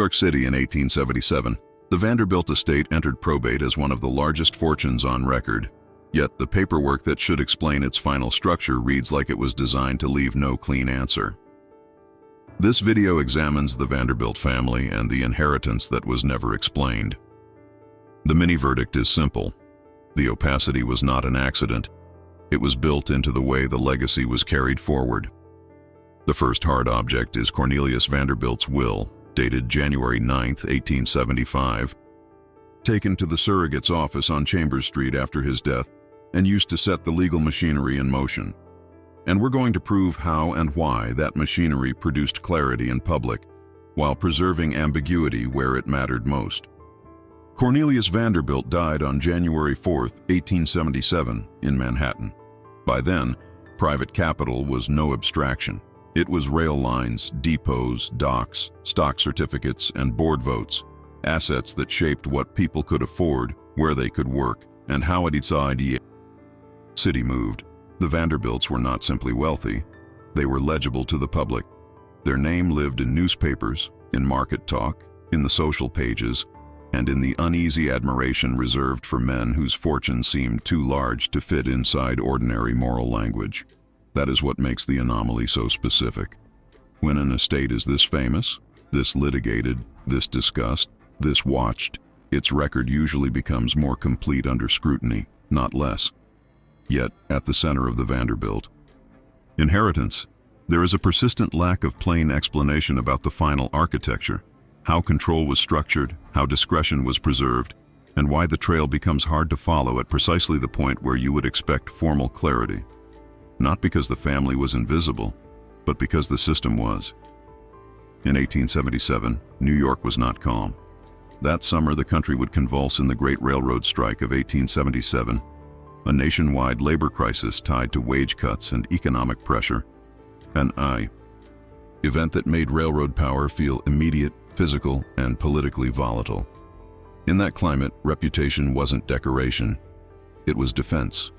York City in 1877, the Vanderbilt estate entered probate as one of the largest fortunes on record. Yet the paperwork that should explain its final structure reads like it was designed to leave no clean answer. This video examines the Vanderbilt family and the inheritance that was never explained. The mini-verdict is simple. The opacity was not an accident. It was built into the way the legacy was carried forward. The first hard object is Cornelius Vanderbilt's will, dated January 9, 1875, taken to the surrogate's office on Chambers Street after his death and used to set the legal machinery in motion. And we're going to prove how and why that machinery produced clarity in public, while preserving ambiguity where it mattered most. Cornelius Vanderbilt died on January 4, 1877, in Manhattan. By then, private capital was no abstraction. It was rail lines, depots, docks, stock certificates, and board votes, assets that shaped what people could afford, where they could work, and how it decided. City moved. The Vanderbilts were not simply wealthy, they were legible to the public. Their name lived in newspapers, in market talk, in the social pages, and in the uneasy admiration reserved for men whose fortunes seemed too large to fit inside ordinary moral language. That is what makes the anomaly so specific. When an estate is this famous, this litigated, this discussed, this watched, its record usually becomes more complete under scrutiny, not less. Yet, at the center of the Vanderbilt inheritance, there is a persistent lack of plain explanation about the final architecture, how control was structured, how discretion was preserved, and why the trail becomes hard to follow at precisely the point where you would expect formal clarity. Not because the family was invisible, but because the system was. In 1877, New York was not calm. That summer, the country would convulse in the Great Railroad Strike of 1877, a nationwide labor crisis tied to wage cuts and economic pressure, an event that made railroad power feel immediate, physical, and politically volatile. In that climate, reputation wasn't decoration, it was defense.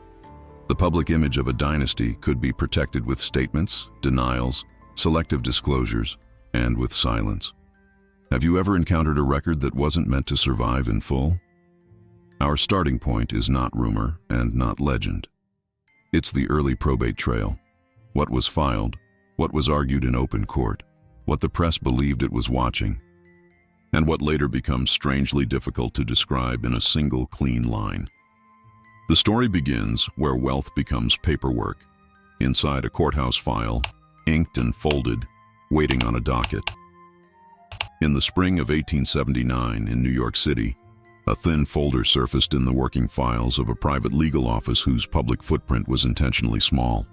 The public image of a dynasty could be protected with statements, denials, selective disclosures, and with silence. Have you ever encountered a record that wasn't meant to survive in full? Our starting point is not rumor and not legend. It's the early probate trail. What was filed, what was argued in open court, what the press believed it was watching, and what later becomes strangely difficult to describe in a single clean line. The story begins where wealth becomes paperwork, inside a courthouse file, inked and folded, waiting on a docket. In the spring of 1879 in New York City, a thin folder surfaced in the working files of a private legal office whose public footprint was intentionally small.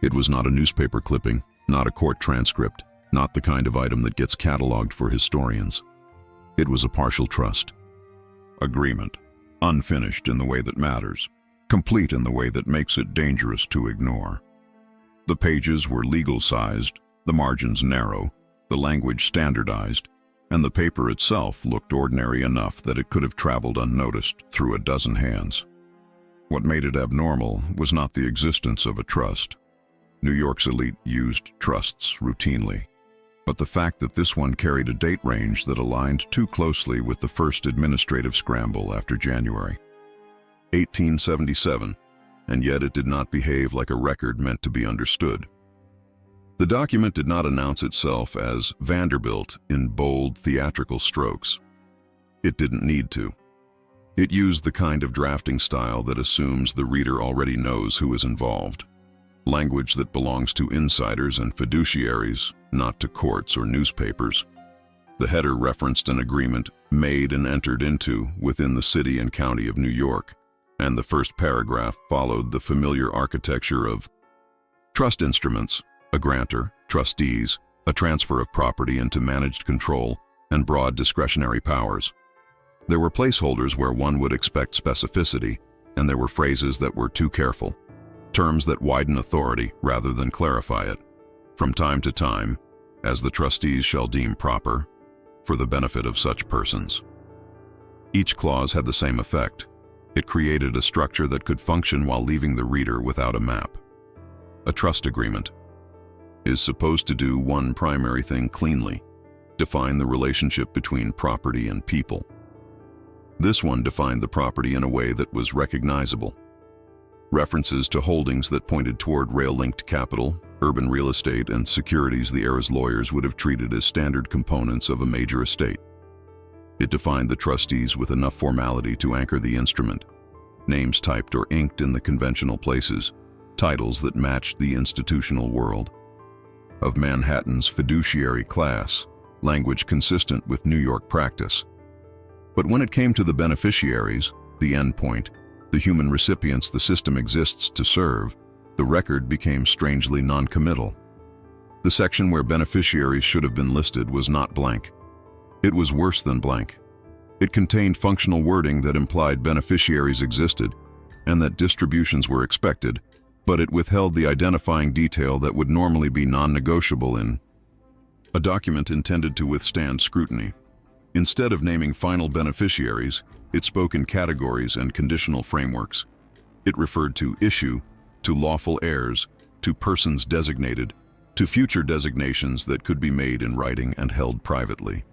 It was not a newspaper clipping, not a court transcript, not the kind of item that gets cataloged for historians. It was a partial trust. Agreement. Unfinished in the way that matters, complete in the way that makes it dangerous to ignore. The pages were legal-sized, the margins narrow, the language standardized, and the paper itself looked ordinary enough that it could have traveled unnoticed through a dozen hands. What made it abnormal was not the existence of a trust. New York's elite used trusts routinely, but the fact that this one carried a date range that aligned too closely with the first administrative scramble after January 1877, and yet it did not behave like a record meant to be understood. The document did not announce itself as Vanderbilt in bold, theatrical strokes. It didn't need to. It used the kind of drafting style that assumes the reader already knows who is involved. Language that belongs to insiders and fiduciaries, not to courts or newspapers. The header referenced an agreement made and entered into within the city and county of New York, and the first paragraph followed the familiar architecture of trust instruments, a grantor, trustees, a transfer of property into managed control, and broad discretionary powers. There were placeholders where one would expect specificity, and there were phrases that were too careful, terms that widen authority rather than clarify it. From time to time, as the trustees shall deem proper, for the benefit of such persons. Each clause had the same effect. It created a structure that could function while leaving the reader without a map. A trust agreement is supposed to do one primary thing cleanly: define the relationship between property and people. This one defined the property in a way that was recognizable. References to holdings that pointed toward rail-linked capital, urban real estate, and securities the era's lawyers would have treated as standard components of a major estate. It defined the trustees with enough formality to anchor the instrument, names typed or inked in the conventional places, titles that matched the institutional world. Of Manhattan's fiduciary class, language consistent with New York practice. But when it came to the beneficiaries, the endpoint, the human recipients the system exists to serve, the record became strangely non-committal. The section where beneficiaries should have been listed was not blank. It was worse than blank. It contained functional wording that implied beneficiaries existed and that distributions were expected, but it withheld the identifying detail that would normally be non-negotiable in a document intended to withstand scrutiny. Instead of naming final beneficiaries, it spoke in categories and conditional frameworks. It referred to issue, to lawful heirs, to persons designated, to future designations that could be made in writing and held privately.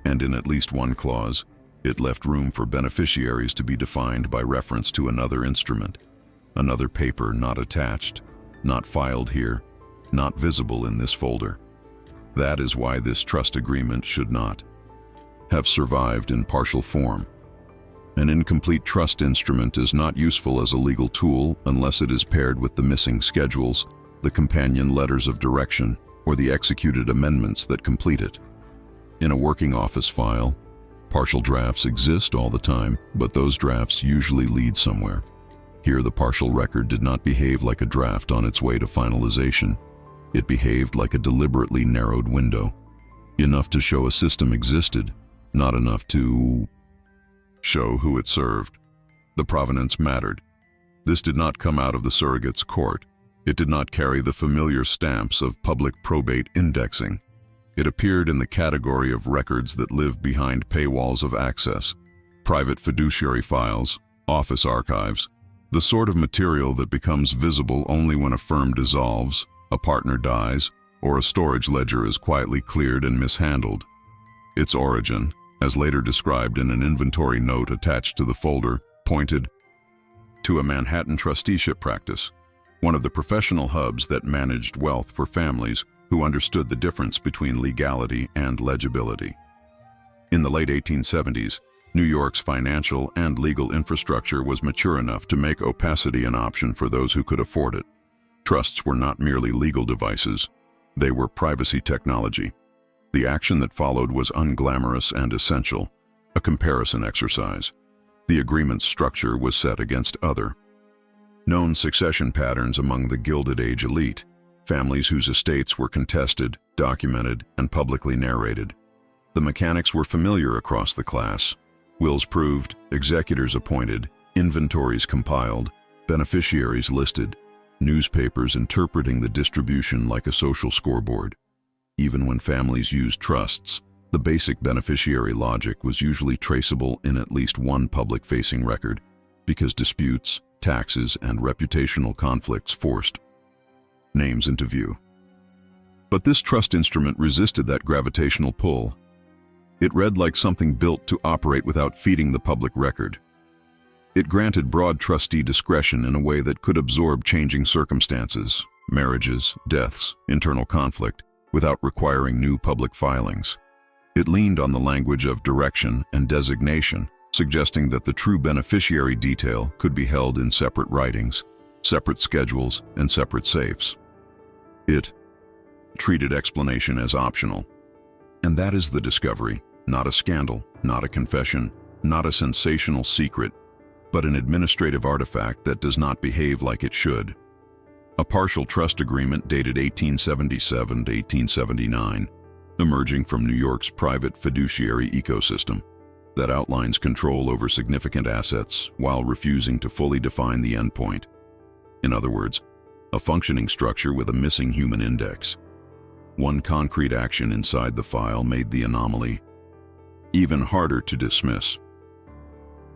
And in at least one clause, it left room for beneficiaries to be defined by reference to another instrument, another paper not attached, not filed here, not visible in this folder. That is why this trust agreement should not have survived in partial form. An incomplete trust instrument is not useful as a legal tool unless it is paired with the missing schedules, the companion letters of direction, or the executed amendments that complete it. In a working office file, partial drafts exist all the time, but those drafts usually lead somewhere. Here, the partial record did not behave like a draft on its way to finalization. It behaved like a deliberately narrowed window, enough to show a system existed, not enough to show who it served. The provenance mattered. This did not come out of the surrogate's court. It did not carry the familiar stamps of public probate indexing. It appeared in the category of records that live behind paywalls of access, private fiduciary files, office archives, the sort of material that becomes visible only when a firm dissolves, a partner dies, or a storage ledger is quietly cleared and mishandled. Its origin, as later described in an inventory note attached to the folder, pointed to a Manhattan trusteeship practice, one of the professional hubs that managed wealth for families who understood the difference between legality and legibility. In the late 1870s, New York's financial and legal infrastructure was mature enough to make opacity an option for those who could afford it. Trusts were not merely legal devices, they were privacy technology. The action that followed was unglamorous and essential, a comparison exercise. The agreement's structure was set against other known succession patterns among the Gilded Age elite, families whose estates were contested, documented, and publicly narrated. The mechanics were familiar across the class. Wills proved, executors appointed, inventories compiled, beneficiaries listed, newspapers interpreting the distribution like a social scoreboard. Even when families used trusts, the basic beneficiary logic was usually traceable in at least one public-facing record, because disputes, taxes, and reputational conflicts forced names into view. But this trust instrument resisted that gravitational pull. It read like something built to operate without feeding the public record. It granted broad trustee discretion in a way that could absorb changing circumstances, marriages, deaths, internal conflict, without requiring new public filings. It leaned on the language of direction and designation, suggesting that the true beneficiary detail could be held in separate writings, separate schedules, and separate safes. It treated explanation as optional. And that is the discovery, not a scandal, not a confession, not a sensational secret, but an administrative artifact that does not behave like it should. A partial trust agreement dated 1877 to 1879, emerging from New York's private fiduciary ecosystem, that outlines control over significant assets while refusing to fully define the endpoint. In other words, a functioning structure with a missing human index. One concrete action inside the file made the anomaly even harder to dismiss.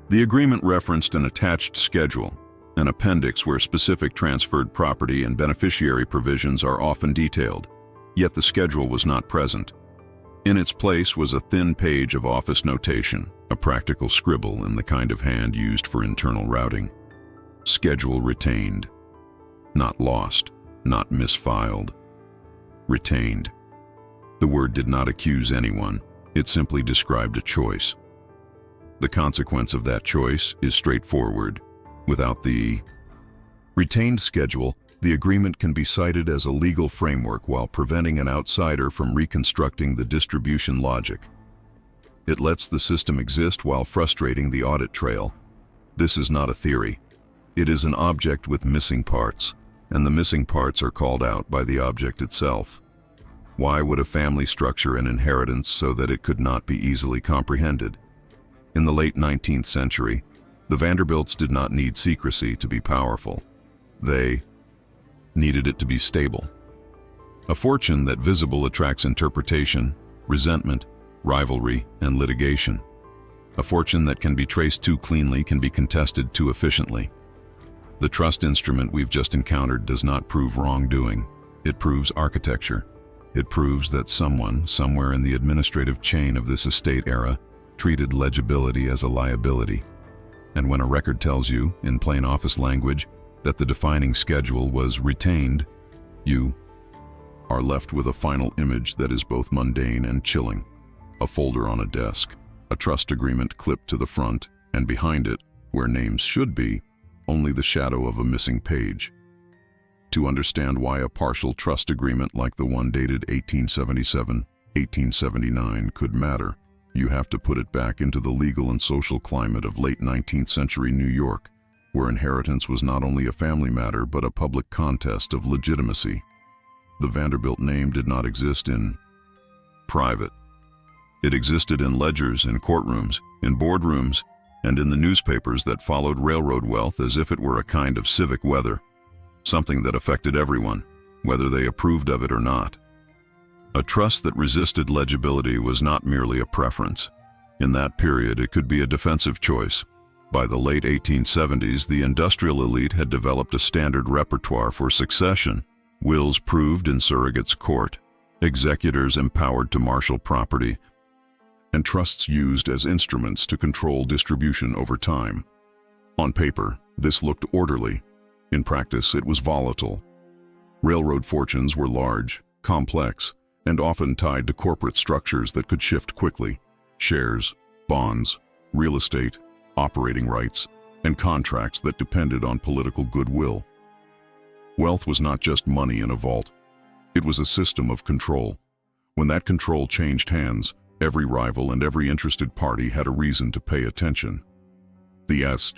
The agreement referenced an attached schedule, an appendix where specific transferred property and beneficiary provisions are often detailed, yet the schedule was not present. In its place was a thin page of office notation, a practical scribble in the kind of hand used for internal routing. Schedule retained. Not lost, not misfiled. Retained. The word did not accuse anyone, it simply described a choice. The consequence of that choice is straightforward. Without the retained schedule, the agreement can be cited as a legal framework while preventing an outsider from reconstructing the distribution logic. It lets the system exist while frustrating the audit trail. This is not a theory. It is an object with missing parts, and the missing parts are called out by the object itself. Why would a family structure an inheritance so that it could not be easily comprehended? In the late 19th century, the Vanderbilts did not need secrecy to be powerful. They needed it to be stable. A fortune that visible attracts interpretation, resentment, rivalry, and litigation. A fortune that can be traced too cleanly can be contested too efficiently. The trust instrument we've just encountered does not prove wrongdoing. It proves architecture. It proves that someone, somewhere in the administrative chain of this estate era, treated legibility as a liability. And when a record tells you, in plain office language, that the defining schedule was retained, you are left with a final image that is both mundane and chilling. A folder on a desk, a trust agreement clipped to the front, and behind it, where names should be, only the shadow of a missing page. To understand why a partial trust agreement like the one dated 1877, 1879 could matter, you have to put it back into the legal and social climate of late 19th century New York, where inheritance was not only a family matter but a public contest of legitimacy. The Vanderbilt name did not exist in private. It existed in ledgers, in courtrooms, in boardrooms, and in the newspapers that followed railroad wealth as if it were a kind of civic weather, something that affected everyone, whether they approved of it or not. A trust that resisted legibility was not merely a preference. In that period, it could be a defensive choice. By the late 1870s, the industrial elite had developed a standard repertoire for succession, wills proved in surrogate's court, executors empowered to marshal property, and trusts used as instruments to control distribution over time. On paper, this looked orderly. In practice, it was volatile. Railroad fortunes were large, complex, and often tied to corporate structures that could shift quickly. Shares, bonds, real estate, operating rights, and contracts that depended on political goodwill. Wealth was not just money in a vault. It was a system of control. When that control changed hands, every rival and every interested party had a reason to pay attention. The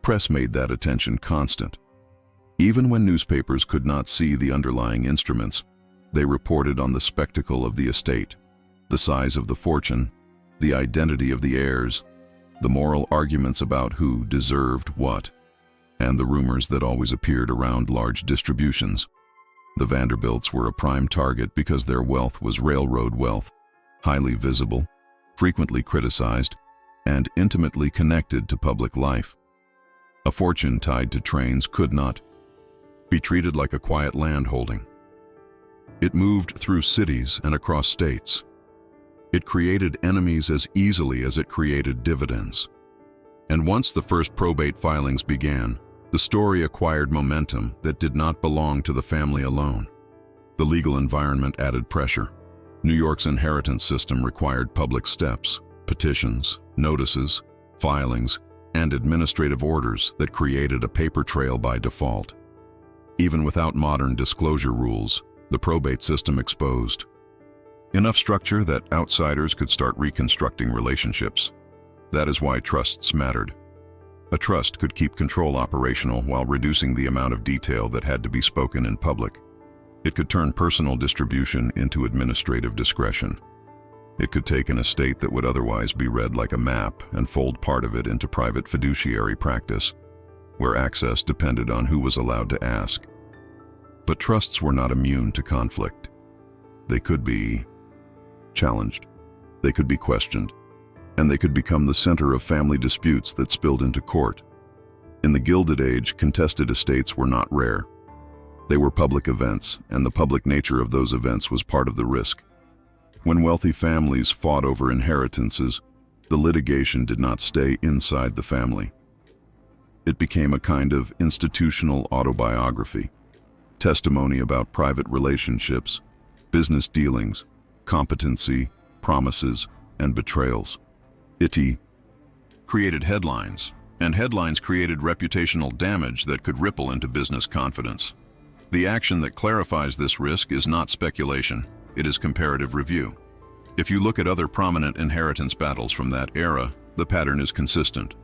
press made that attention constant. Even when newspapers could not see the underlying instruments, they reported on the spectacle of the estate, the size of the fortune, the identity of the heirs, the moral arguments about who deserved what, and the rumors that always appeared around large distributions. The Vanderbilts were a prime target because their wealth was railroad wealth, highly visible, frequently criticized, and intimately connected to public life. A fortune tied to trains could not be treated like a quiet landholding. It moved through cities and across states. It created enemies as easily as it created dividends. And once the first probate filings began, the story acquired momentum that did not belong to the family alone. The legal environment added pressure. New York's inheritance system required public steps, petitions, notices, filings, and administrative orders that created a paper trail by default. Even without modern disclosure rules, the probate system exposed enough structure that outsiders could start reconstructing relationships. That is why trusts mattered. A trust could keep control operational while reducing the amount of detail that had to be spoken in public. It could turn personal distribution into administrative discretion. It could take an estate that would otherwise be read like a map and fold part of it into private fiduciary practice, where access depended on who was allowed to ask. But trusts were not immune to conflict. They could be challenged, they could be questioned, and they could become the center of family disputes that spilled into court. In the Gilded Age, contested estates were not rare. They were public events, and the public nature of those events was part of the risk. When wealthy families fought over inheritances, the litigation did not stay inside the family. It became a kind of institutional autobiography, testimony about private relationships, business dealings, competency, promises, and betrayals. It created headlines, and headlines created reputational damage that could ripple into business confidence. The action that clarifies this risk is not speculation, it is comparative review. If you look at other prominent inheritance battles from that era, the pattern is consistent.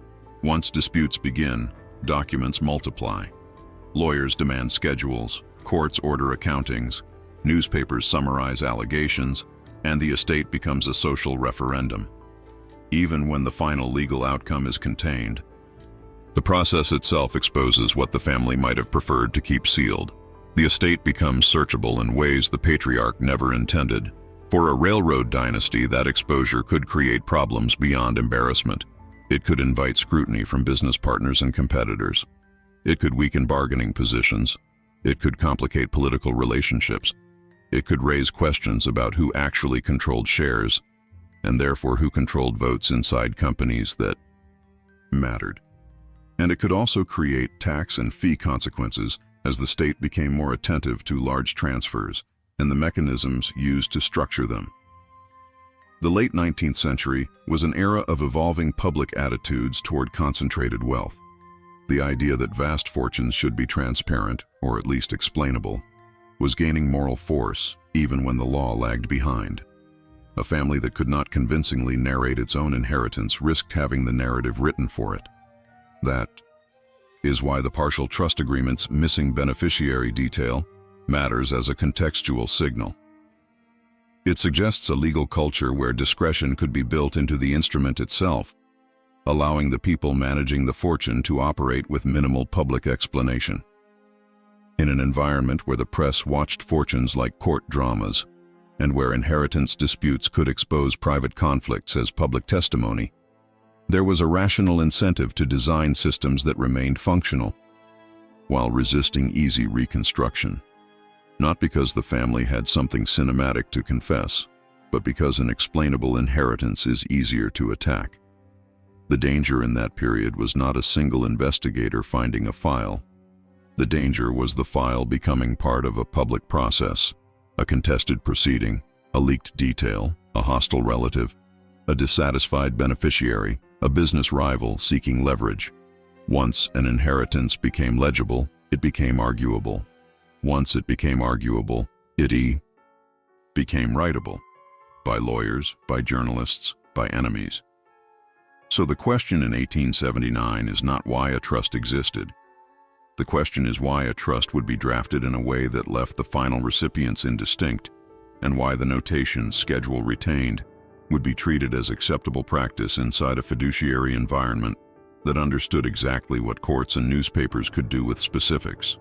Once disputes begin, documents multiply. Lawyers demand schedules, courts order accountings, newspapers summarize allegations, and the estate becomes a social referendum. Even when the final legal outcome is contained, the process itself exposes what the family might have preferred to keep sealed. The estate becomes searchable in ways the patriarch never intended. For a railroad dynasty, that exposure could create problems beyond embarrassment. It could invite scrutiny from business partners and competitors. It could weaken bargaining positions. It could complicate political relationships. It could raise questions about who actually controlled shares, and therefore who controlled votes inside companies that mattered. And it could also create tax and fee consequences as the state became more attentive to large transfers and the mechanisms used to structure them. The late 19th century was an era of evolving public attitudes toward concentrated wealth. The idea that vast fortunes should be transparent, or at least explainable, was gaining moral force even when the law lagged behind. A family that could not convincingly narrate its own inheritance risked having the narrative written for it. That is why the partial trust agreement's missing beneficiary detail matters as a contextual signal. It suggests a legal culture where discretion could be built into the instrument itself, allowing the people managing the fortune to operate with minimal public explanation. In an environment where the press watched fortunes like court dramas, and where inheritance disputes could expose private conflicts as public testimony, there was a rational incentive to design systems that remained functional, while resisting easy reconstruction. Not because the family had something cinematic to confess, but because an explainable inheritance is easier to attack. The danger in that period was not a single investigator finding a file. The danger was the file becoming part of a public process, a contested proceeding, a leaked detail, a hostile relative, a dissatisfied beneficiary, a business rival seeking leverage. Once an inheritance became legible, it became arguable. Once it became arguable, it became writable. By lawyers, by journalists, by enemies. So the question in 1879 is not why a trust existed. The question is why a trust would be drafted in a way that left the final recipients indistinct, and why the notation "schedule retained" would be treated as acceptable practice inside a fiduciary environment that understood exactly what courts and newspapers could do with specifics.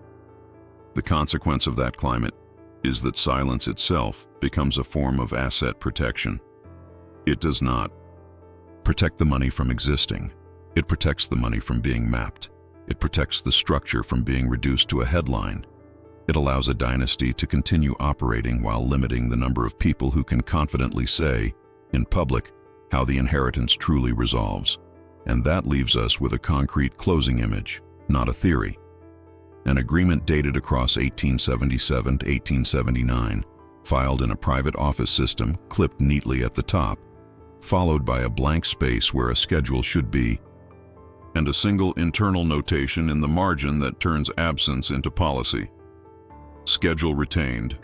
The consequence of that climate is that silence itself becomes a form of asset protection. It does not protect the money from existing. It protects the money from being mapped. It protects the structure from being reduced to a headline. It allows a dynasty to continue operating while limiting the number of people who can confidently say, in public, how the inheritance truly resolves. And that leaves us with a concrete closing image, not a theory. An agreement dated across 1877 to 1879, filed in a private office system, clipped neatly at the top, followed by a blank space where a schedule should be, and a single internal notation in the margin that turns absence into policy. Schedule retained.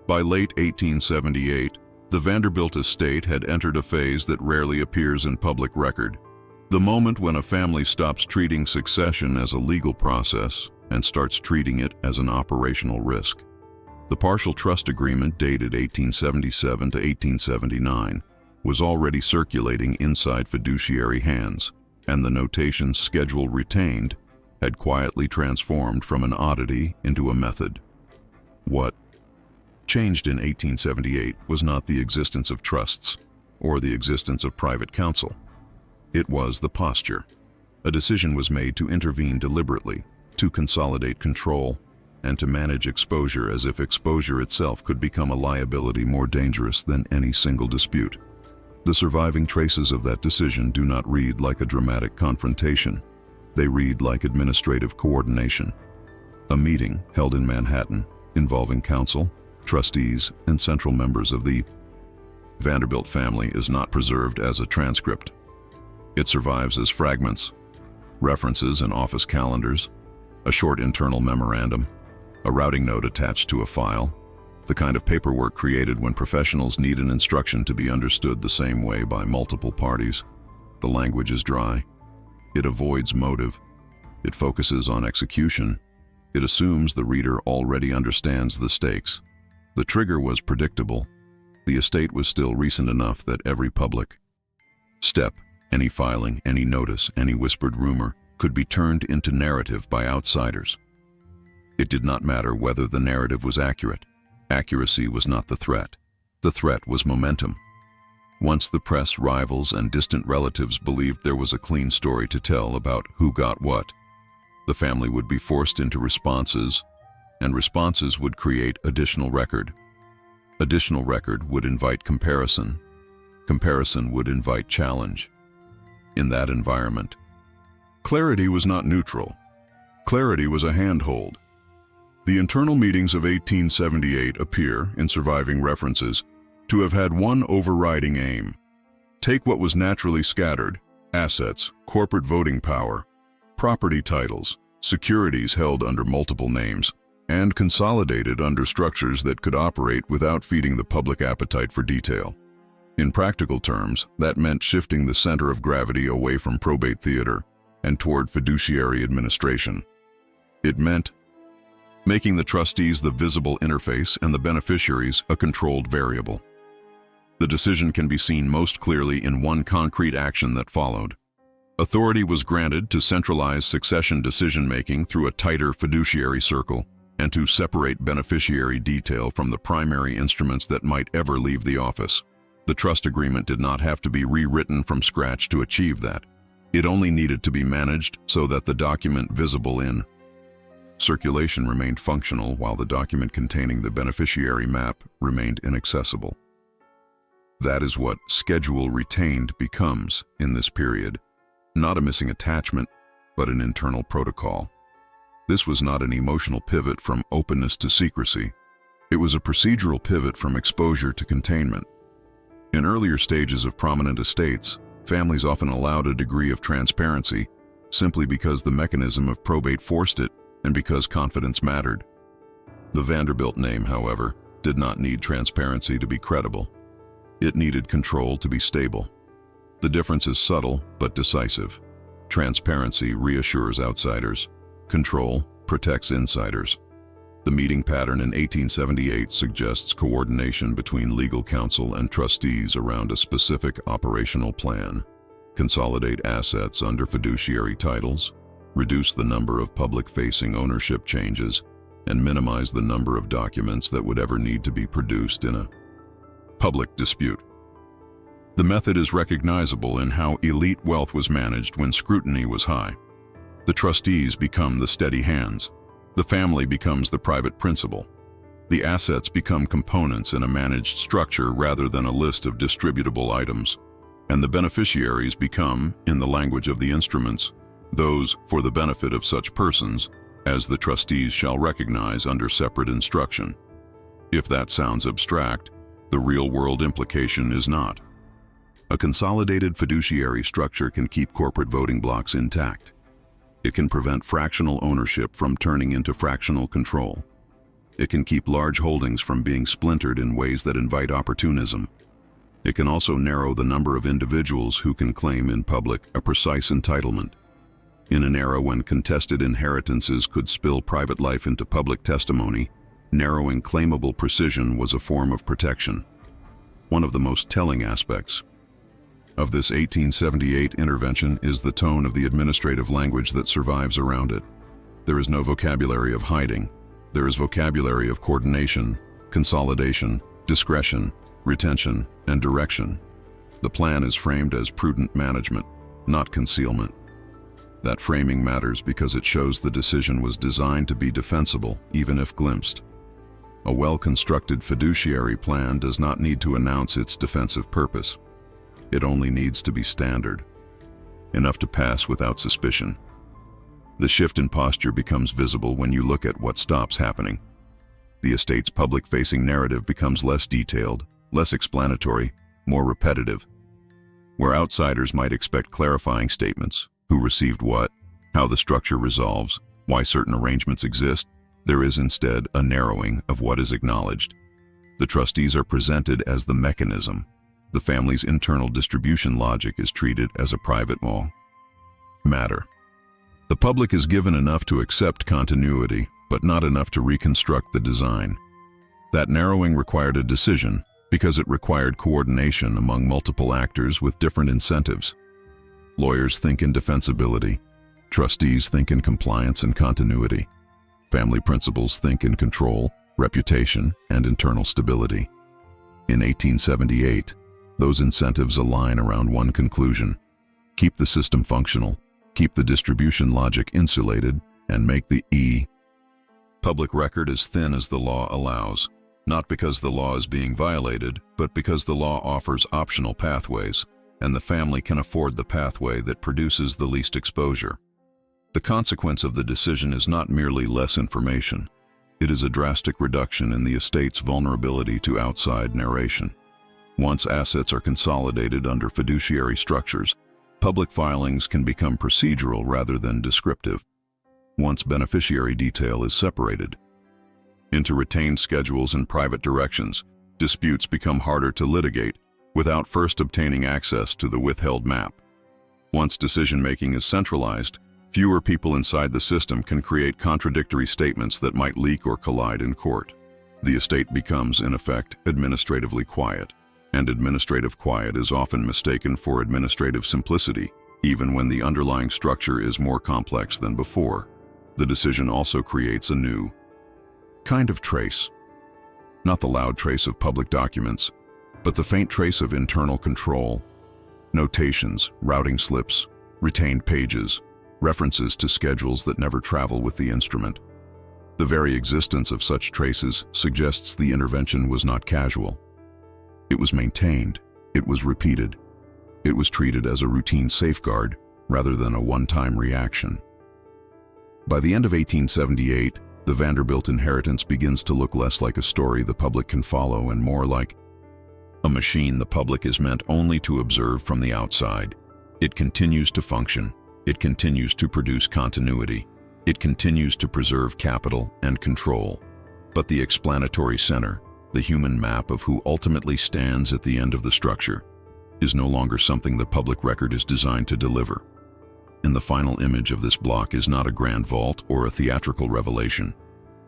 By late 1878, the Vanderbilt estate had entered a phase that rarely appears in public record. The moment when a family stops treating succession as a legal process and starts treating it as an operational risk. The partial trust agreement, dated 1877 to 1879, was already circulating inside fiduciary hands, and the notation "schedule retained" had quietly transformed from an oddity into a method. What changed in 1878 was not the existence of trusts or the existence of private counsel. It was the posture. A decision was made to intervene deliberately, to consolidate control, and to manage exposure as if exposure itself could become a liability more dangerous than any single dispute. The surviving traces of that decision do not read like a dramatic confrontation. They read like administrative coordination. A meeting held in Manhattan involving council, trustees, and central members of the Vanderbilt family is not preserved as a transcript. It survives as fragments, references in office calendars, a short internal memorandum, a routing note attached to a file, the kind of paperwork created when professionals need an instruction to be understood the same way by multiple parties. The language is dry. It avoids motive. It focuses on execution. It assumes the reader already understands the stakes. The trigger was predictable. The estate was still recent enough that every public step, any filing, any notice, any whispered rumor, could be turned into narrative by outsiders. It did not matter whether the narrative was accurate. Accuracy was not the threat. The threat was momentum. Once the press, rivals, and distant relatives believed there was a clean story to tell about who got what, the family would be forced into responses, and responses would create additional record. Additional record would invite comparison. Comparison would invite challenge. In that environment, clarity was not neutral. Clarity was a handhold. The internal meetings of 1878 appear, in surviving references, to have had one overriding aim. Take what was naturally scattered, assets, corporate voting power, property titles, securities held under multiple names, and consolidated under structures that could operate without feeding the public appetite for detail. In practical terms, that meant shifting the center of gravity away from probate theater and toward fiduciary administration. It meant making the trustees the visible interface and the beneficiaries a controlled variable. The decision can be seen most clearly in one concrete action that followed. Authority was granted to centralize succession decision-making through a tighter fiduciary circle and to separate beneficiary detail from the primary instruments that might ever leave the office. The trust agreement did not have to be rewritten from scratch to achieve that. It only needed to be managed so that the document visible in circulation remained functional while the document containing the beneficiary map remained inaccessible. That is what schedule retained becomes in this period. Not a missing attachment, but an internal protocol. This was not an emotional pivot from openness to secrecy. It was a procedural pivot from exposure to containment. In earlier stages of prominent estates, families often allowed a degree of transparency simply because the mechanism of probate forced it and because confidence mattered. The Vanderbilt name, however, did not need transparency to be credible. It needed control to be stable. The difference is subtle but decisive. Transparency reassures outsiders. Control protects insiders. The meeting pattern in 1878 suggests coordination between legal counsel and trustees around a specific operational plan. Consolidate assets under fiduciary titles, reduce the number of public-facing ownership changes, and minimize the number of documents that would ever need to be produced in a public dispute. The method is recognizable in how elite wealth was managed when scrutiny was high. The trustees become the steady hands. The family becomes the private principal. The assets become components in a managed structure rather than a list of distributable items. And the beneficiaries become, in the language of the instruments, those for the benefit of such persons as the trustees shall recognize under separate instruction. If that sounds abstract, the real-world implication is not. A consolidated fiduciary structure can keep corporate voting blocks intact. It can prevent fractional ownership from turning into fractional control. It can keep large holdings from being splintered in ways that invite opportunism. It can also narrow the number of individuals who can claim in public a precise entitlement. In an era when contested inheritances could spill private life into public testimony, narrowing claimable precision was a form of protection. One of the most telling aspects of this 1878 intervention is the tone of the administrative language that survives around it. There is no vocabulary of hiding. There is vocabulary of coordination, consolidation, discretion, retention, and direction. The plan is framed as prudent management, not concealment. That framing matters because it shows the decision was designed to be defensible, even if glimpsed. A well-constructed fiduciary plan does not need to announce its defensive purpose. It only needs to be standard, enough to pass without suspicion. The shift in posture becomes visible when you look at what stops happening. The estate's public-facing narrative becomes less detailed, less explanatory, more repetitive. Where outsiders might expect clarifying statements, who received what, how the structure resolves, why certain arrangements exist, there is instead a narrowing of what is acknowledged. The trustees are presented as the mechanism. The family's internal distribution logic is treated as a private matter. The public is given enough to accept continuity, but not enough to reconstruct the design. That narrowing required a decision because it required coordination among multiple actors with different incentives. Lawyers think in defensibility. Trustees think in compliance and continuity. Family principals think in control, reputation, and internal stability. In 1878, those incentives align around one conclusion: keep the system functional, keep the distribution logic insulated, and make the public record as thin as the law allows, not because the law is being violated, but because the law offers optional pathways, and the family can afford the pathway that produces the least exposure. The consequence of the decision is not merely less information. It is a drastic reduction in the estate's vulnerability to outside narration. Once assets are consolidated under fiduciary structures, public filings can become procedural rather than descriptive. Once beneficiary detail is separated into retained schedules and private directions, disputes become harder to litigate without first obtaining access to the withheld map. Once decision-making is centralized, fewer people inside the system can create contradictory statements that might leak or collide in court. The estate becomes, in effect, administratively quiet, and administrative quiet is often mistaken for administrative simplicity, even when the underlying structure is more complex than before. The decision also creates a new kind of trace. Not the loud trace of public documents, but the faint trace of internal control. Notations, routing slips, retained pages, references to schedules that never travel with the instrument. The very existence of such traces suggests the intervention was not casual. It was maintained, it was repeated, it was treated as a routine safeguard rather than a one-time reaction. By the end of 1878, the Vanderbilt inheritance begins to look less like a story the public can follow and more like a machine the public is meant only to observe from the outside. It continues to function. It continues to produce continuity. It continues to preserve capital and control. But the explanatory center, the human map of who ultimately stands at the end of the structure, is no longer something the public record is designed to deliver. And the final image of this block is not a grand vault or a theatrical revelation.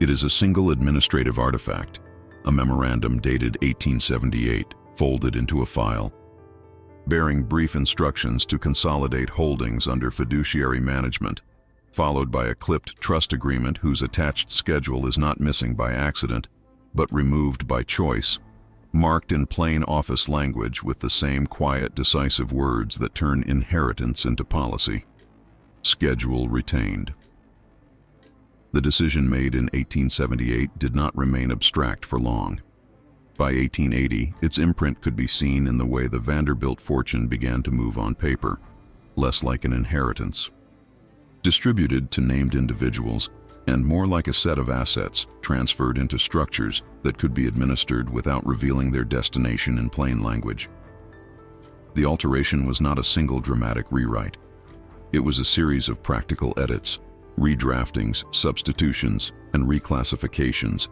It is a single administrative artifact, a memorandum dated 1878, folded into a file, bearing brief instructions to consolidate holdings under fiduciary management, followed by a clipped trust agreement whose attached schedule is not missing by accident, but removed by choice, marked in plain office language with the same quiet, decisive words that turn inheritance into policy. Schedule retained. The decision made in 1878 did not remain abstract for long. By 1880, its imprint could be seen in the way the Vanderbilt fortune began to move on paper, less like an inheritance, distributed to named individuals, and more like a set of assets transferred into structures that could be administered without revealing their destination in plain language. The alteration was not a single dramatic rewrite. It was a series of practical edits, redraftings, substitutions, and reclassifications,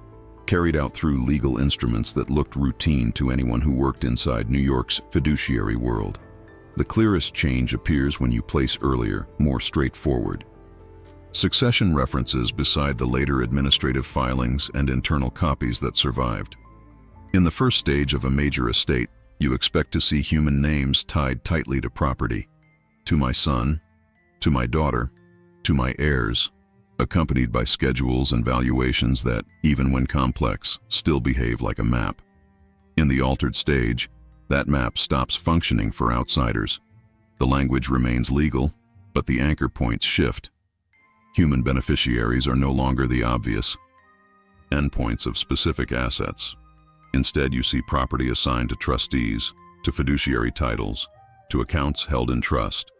carried out through legal instruments that looked routine to anyone who worked inside New York's fiduciary world. The clearest change appears when you place earlier, more straightforward succession references beside the later administrative filings and internal copies that survived. In the first stage of a major estate, you expect to see human names tied tightly to property. To my son, to my daughter, to my heirs, accompanied by schedules and valuations that, even when complex, still behave like a map. In the altered stage, that map stops functioning for outsiders. The language remains legal, But the anchor points shift. Human beneficiaries are no longer the obvious endpoints of specific assets. Instead, you see property assigned to trustees, to fiduciary titles, to accounts held in trust,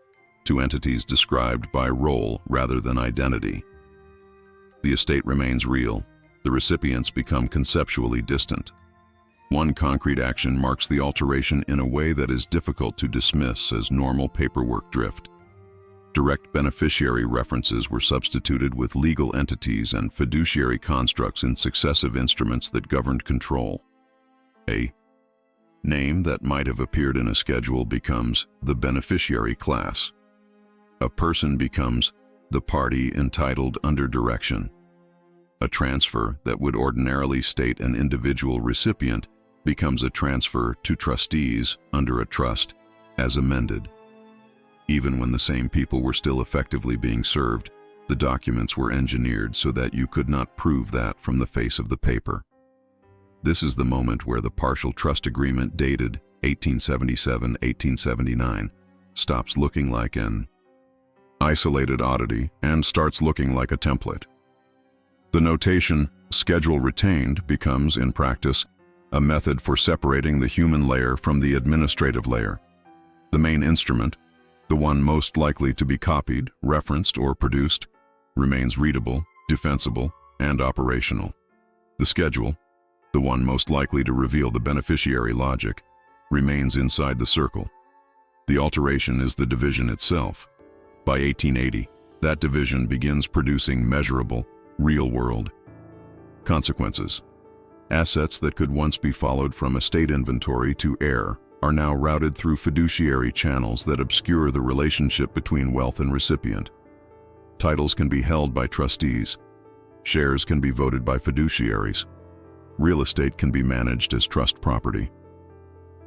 to entities described by role rather than identity. The estate remains real. The recipients become conceptually distant. One concrete action marks the alteration in a way that is difficult to dismiss as normal paperwork drift. Direct beneficiary references were substituted with legal entities and fiduciary constructs in successive instruments that governed control. A name that might have appeared in a schedule becomes the beneficiary class. A person becomes the party entitled under direction. A transfer that would ordinarily state an individual recipient becomes a transfer to trustees under a trust, as amended. Even when the same people were still effectively being served, the documents were engineered so that you could not prove that from the face of the paper. This is the moment where the partial trust agreement dated 1877-1879 stops looking like an isolated oddity and starts looking like a template. The notation, schedule retained, becomes, in practice, a method for separating the human layer from the administrative layer. The main instrument, the one most likely to be copied, referenced, or produced, remains readable, defensible, and operational. The schedule, the one most likely to reveal the beneficiary logic, remains inside the circle. The alteration is the division itself. By 1880, that division begins producing measurable, real-world consequences. Assets that could once be followed from estate inventory to heir are now routed through fiduciary channels that obscure the relationship between wealth and recipient. Titles can be held by trustees. Shares can be voted by fiduciaries. Real estate can be managed as trust property.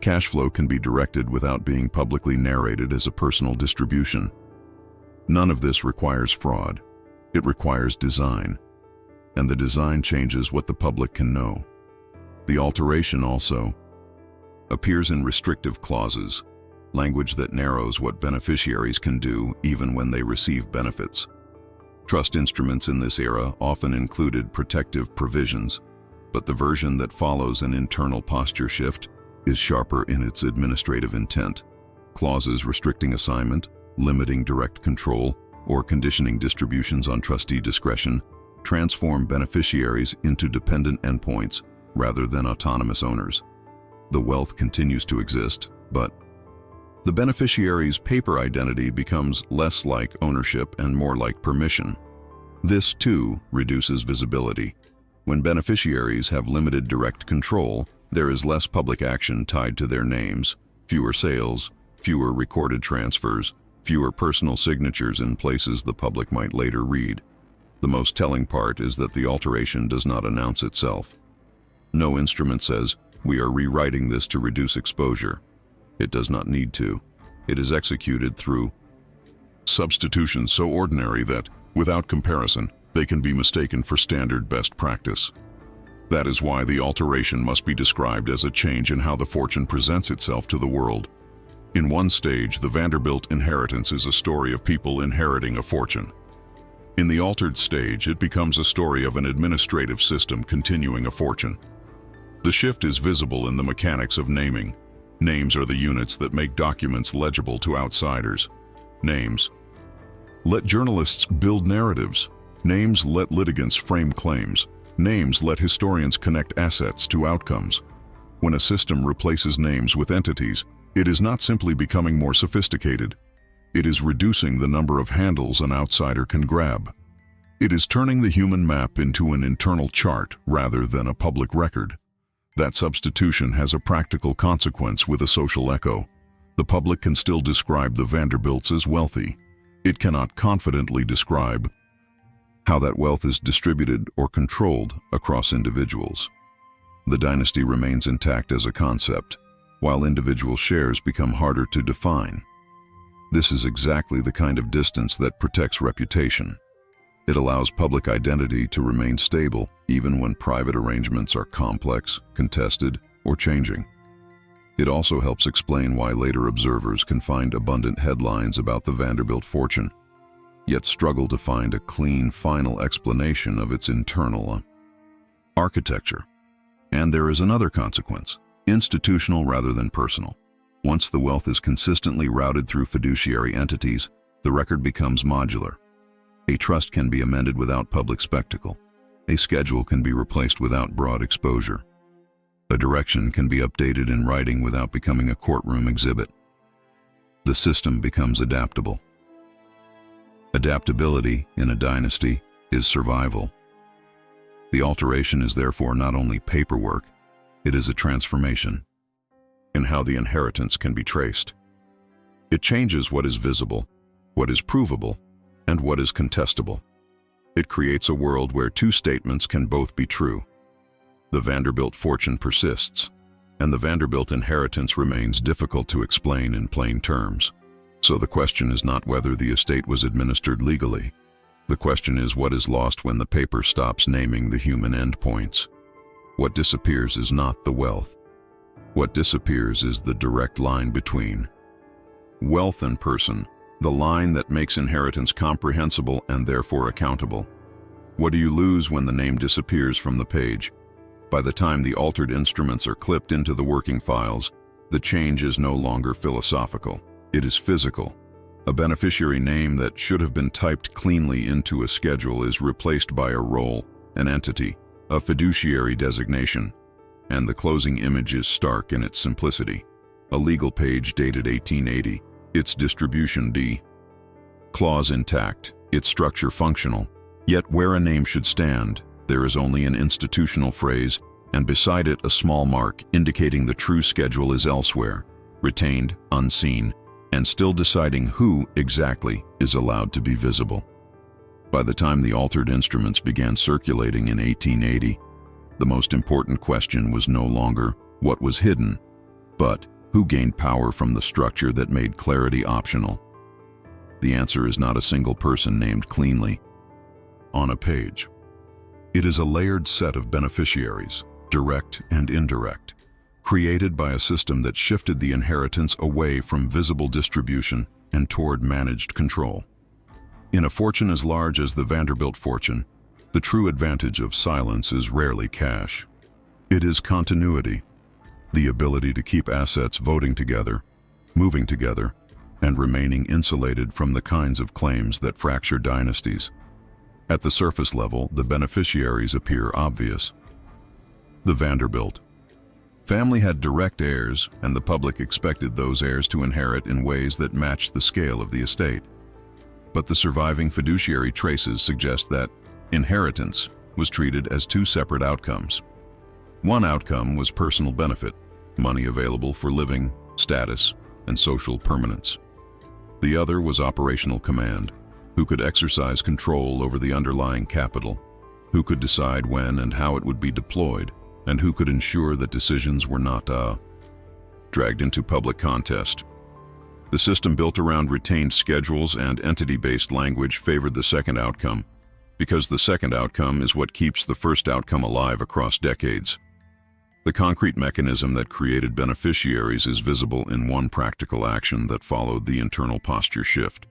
Cash flow can be directed without being publicly narrated as a personal distribution. None of this requires fraud. It requires design. And the design changes what the public can know. The alteration also appears in restrictive clauses, language that narrows what beneficiaries can do even when they receive benefits. Trust instruments in this era often included protective provisions, but the version that follows an internal posture shift is sharper in its administrative intent. Clauses restricting assignment, limiting direct control, or conditioning distributions on trustee discretion transform beneficiaries into dependent endpoints rather than autonomous owners. The wealth continues to exist, but the beneficiary's paper identity becomes less like ownership and more like permission. This, too, reduces visibility. When beneficiaries have limited direct control, there is less public action tied to their names, fewer sales, fewer recorded transfers, fewer personal signatures in places the public might later read. The most telling part is that the alteration does not announce itself. No instrument says, "We are rewriting this to reduce exposure." It does not need to. It is executed through substitutions so ordinary that, without comparison, they can be mistaken for standard best practice. That is why the alteration must be described as a change in how the fortune presents itself to the world. In one stage, the Vanderbilt inheritance is a story of people inheriting a fortune. In the altered stage, it becomes a story of an administrative system continuing a fortune. The shift is visible in the mechanics of naming. Names are the units that make documents legible to outsiders. Names let journalists build narratives. Names let litigants frame claims. Names let historians connect assets to outcomes. When a system replaces names with entities, it is not simply becoming more sophisticated. It is reducing the number of handles an outsider can grab. It is turning the human map into an internal chart rather than a public record. That substitution has a practical consequence with a social echo. The public can still describe the Vanderbilts as wealthy. It cannot confidently describe how that wealth is distributed or controlled across individuals. The dynasty remains intact as a concept, while individual shares become harder to define. This is exactly the kind of distance that protects reputation. It allows public identity to remain stable, even when private arrangements are complex, contested, or changing. It also helps explain why later observers can find abundant headlines about the Vanderbilt fortune, yet struggle to find a clean, final explanation of its internal architecture. And there is another consequence, institutional rather than personal. Once the wealth is consistently routed through fiduciary entities, the record becomes modular. A trust can be amended without public spectacle. A schedule can be replaced without broad exposure. A direction can be updated in writing without becoming a courtroom exhibit. The system becomes adaptable. Adaptability in a dynasty is survival. The alteration is therefore not only paperwork, it is a transformation in how the inheritance can be traced. It changes what is visible, what is provable, and what is contestable. It creates a world where two statements can both be true. The Vanderbilt fortune persists, and the Vanderbilt inheritance remains difficult to explain in plain terms. So the question is not whether the estate was administered legally. The question is what is lost when the paper stops naming the human endpoints. What disappears is not the wealth. What disappears is the direct line between wealth and person, the line that makes inheritance comprehensible and therefore accountable. What do you lose when the name disappears from the page? By the time the altered instruments are clipped into the working files, the change is no longer philosophical. It is physical. A beneficiary name that should have been typed cleanly into a schedule is replaced by a role, an entity, a fiduciary designation, and the closing image is stark in its simplicity. A legal page dated 1880, its distribution D. Clause intact, its structure functional. Yet where a name should stand, there is only an institutional phrase, and beside it a small mark indicating the true schedule is elsewhere, retained, unseen, and still deciding who exactly is allowed to be visible. By the time the altered instruments began circulating in 1880, the most important question was no longer what was hidden, but who gained power from the structure that made clarity optional. The answer is not a single person named cleanly on a page. It is a layered set of beneficiaries, direct and indirect, created by a system that shifted the inheritance away from visible distribution and toward managed control. In a fortune as large as the Vanderbilt fortune, the true advantage of silence is rarely cash. It is continuity, the ability to keep assets voting together, moving together, and remaining insulated from the kinds of claims that fracture dynasties. At the surface level, the beneficiaries appear obvious. The Vanderbilt family had direct heirs, and the public expected those heirs to inherit in ways that matched the scale of the estate. But the surviving fiduciary traces suggest that inheritance was treated as two separate outcomes. One outcome was personal benefit, money available for living, status, and social permanence. The other was operational command, who could exercise control over the underlying capital, who could decide when and how it would be deployed, and who could ensure that decisions were not dragged into public contest. The system built around retained schedules and entity-based language favored the second outcome, because the second outcome is what keeps the first outcome alive across decades. The concrete mechanism that created beneficiaries is visible in one practical action that followed the internal posture shift.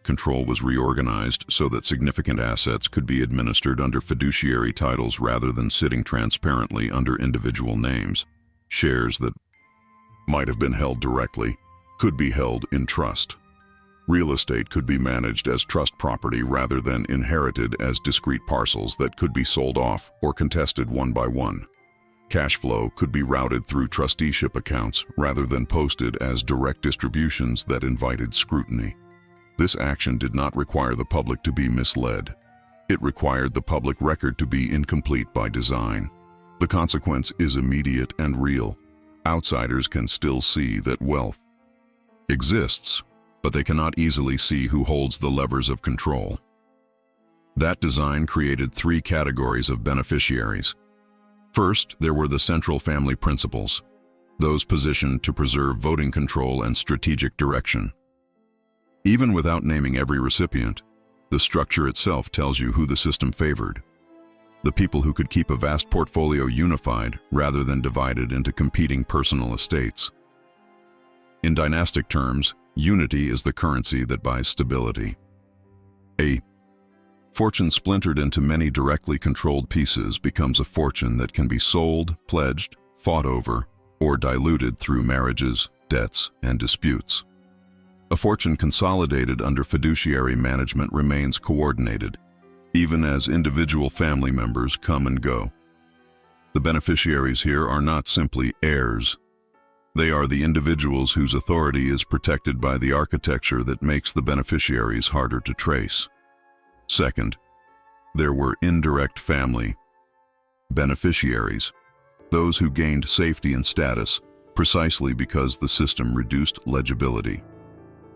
Control was reorganized so that significant assets could be administered under fiduciary titles rather than sitting transparently under individual names. Shares that might have been held directly could be held in trust. Real estate could be managed as trust property rather than inherited as discrete parcels that could be sold off or contested one by one. Cash flow could be routed through trusteeship accounts rather than posted as direct distributions that invited scrutiny. This action did not require the public to be misled. It required the public record to be incomplete by design. The consequence is immediate and real. Outsiders can still see that wealth exists, but they cannot easily see who holds the levers of control. That design created three categories of beneficiaries. First, there were the central family principles, those positioned to preserve voting control and strategic direction. Even without naming every recipient, the structure itself tells you who the system favored. The people who could keep a vast portfolio unified rather than divided into competing personal estates. In dynastic terms, unity is the currency that buys stability. A fortune splintered into many directly controlled pieces becomes a fortune that can be sold, pledged, fought over, or diluted through marriages, debts, and disputes. A fortune consolidated under fiduciary management remains coordinated, even as individual family members come and go. The beneficiaries here are not simply heirs. They are the individuals whose authority is protected by the architecture that makes the beneficiaries harder to trace. Second, there were indirect family beneficiaries, those who gained safety and status precisely because the system reduced legibility.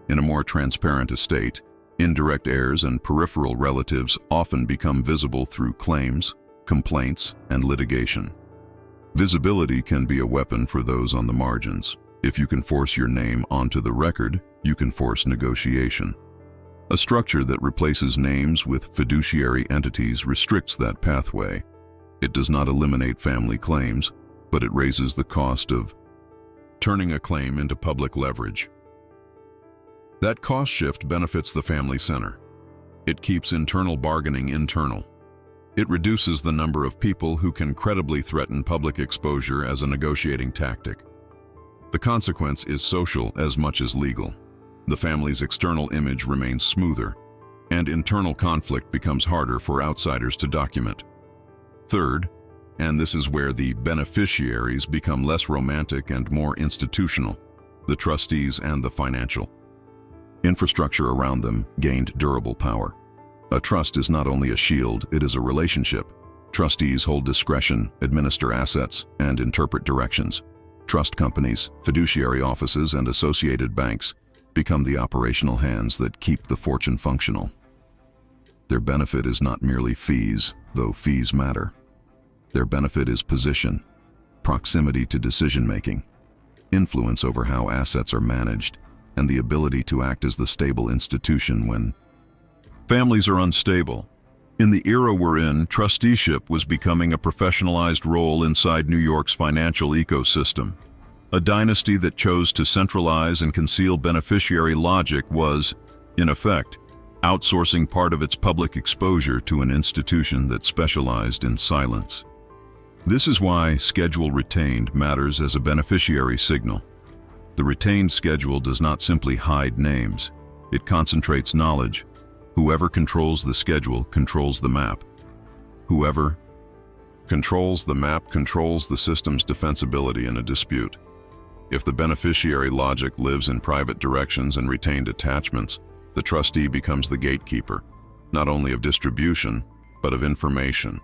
In a more transparent estate, indirect heirs and peripheral relatives often become visible through claims, complaints, and litigation. Visibility can be a weapon for those on the margins. If you can force your name onto the record, you can force negotiation. A structure that replaces names with fiduciary entities restricts that pathway. It does not eliminate family claims, but it raises the cost of turning a claim into public leverage. That cost shift benefits the family center. It keeps internal bargaining internal. It reduces the number of people who can credibly threaten public exposure as a negotiating tactic. The consequence is social as much as legal. The family's external image remains smoother, and internal conflict becomes harder for outsiders to document. Third, and this is where the beneficiaries become less romantic and more institutional, the trustees and the financial infrastructure around them gained durable power. A trust is not only a shield, it is a relationship. Trustees hold discretion, administer assets, and interpret directions. Trust companies, fiduciary offices, and associated banks become the operational hands that keep the fortune functional. Their benefit is not merely fees, though fees matter. Their benefit is position, proximity to decision-making, influence over how assets are managed, and the ability to act as the stable institution when families are unstable. In the era we're in, trusteeship was becoming a professionalized role inside New York's financial ecosystem. A dynasty that chose to centralize and conceal beneficiary logic was, in effect, outsourcing part of its public exposure to an institution that specialized in silence. This is why schedule retained matters as a beneficiary signal. The retained schedule does not simply hide names. It concentrates knowledge. Whoever controls the schedule controls the map. Whoever controls the map controls the system's defensibility in a dispute. If the beneficiary logic lives in private directions and retained attachments, the trustee becomes the gatekeeper, not only of distribution, but of information.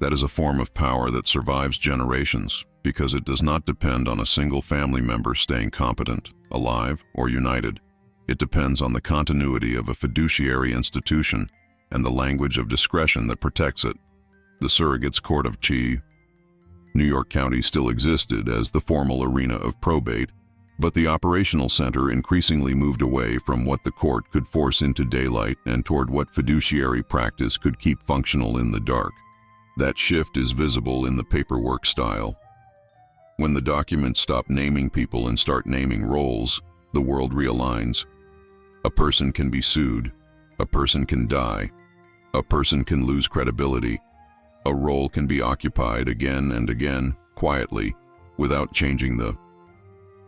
That is a form of power that survives generations because it does not depend on a single family member staying competent, alive, or united. It depends on the continuity of a fiduciary institution and the language of discretion that protects it. The surrogate's court of Chi. New York County still existed as the formal arena of probate, but the operational center increasingly moved away from what the court could force into daylight and toward what fiduciary practice could keep functional in the dark. That shift is visible in the paperwork style. When the documents stop naming people and start naming roles, the world realigns. A person can be sued. A person can die. A person can lose credibility. A role can be occupied again and again, quietly, without changing the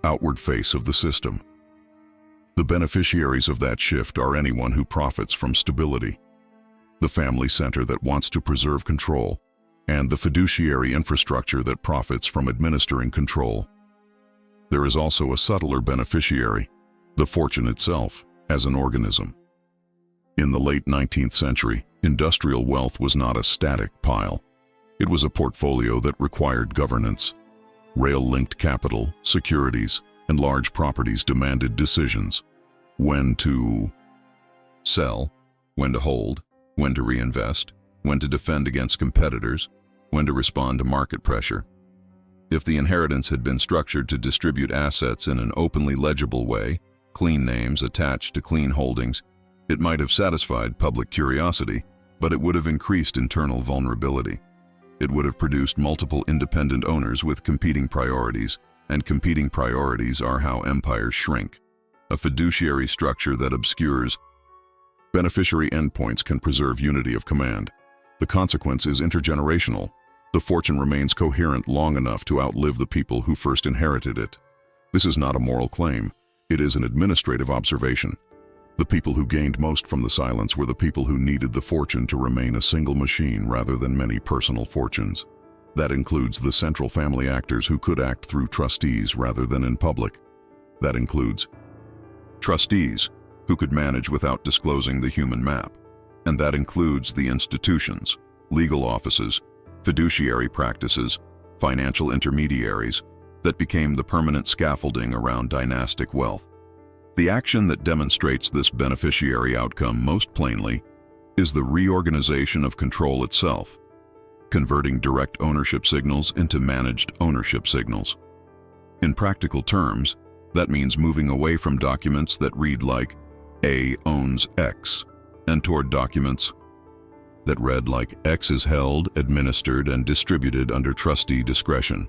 outward face of the system. The beneficiaries of that shift are anyone who profits from stability, the family center that wants to preserve control, and the fiduciary infrastructure that profits from administering control. There is also a subtler beneficiary, the fortune itself, as an organism. In the late 19th century, industrial wealth was not a static pile. It was a portfolio that required governance. Rail-linked capital, securities, and large properties demanded decisions. When to sell, when to hold, when to reinvest, when to defend against competitors, when to respond to market pressure. If the inheritance had been structured to distribute assets in an openly legible way, clean names attached to clean holdings, it might have satisfied public curiosity, but it would have increased internal vulnerability. It would have produced multiple independent owners with competing priorities, and competing priorities are how empires shrink. A fiduciary structure that obscures Beneficiary endpoints can preserve unity of command. The consequence is intergenerational. The fortune remains coherent long enough to outlive the people who first inherited it. This is not a moral claim. It is an administrative observation. The people who gained most from the silence were the people who needed the fortune to remain a single machine rather than many personal fortunes. That includes the central family actors who could act through trustees rather than in public. That includes trustees who could manage without disclosing the human map. And that includes the institutions, legal offices, fiduciary practices, financial intermediaries that became the permanent scaffolding around dynastic wealth. The action that demonstrates this beneficiary outcome most plainly is the reorganization of control itself, converting direct ownership signals into managed ownership signals. In practical terms, that means moving away from documents that read like A owns X and toward documents that read like X is held, administered, and distributed under trustee discretion.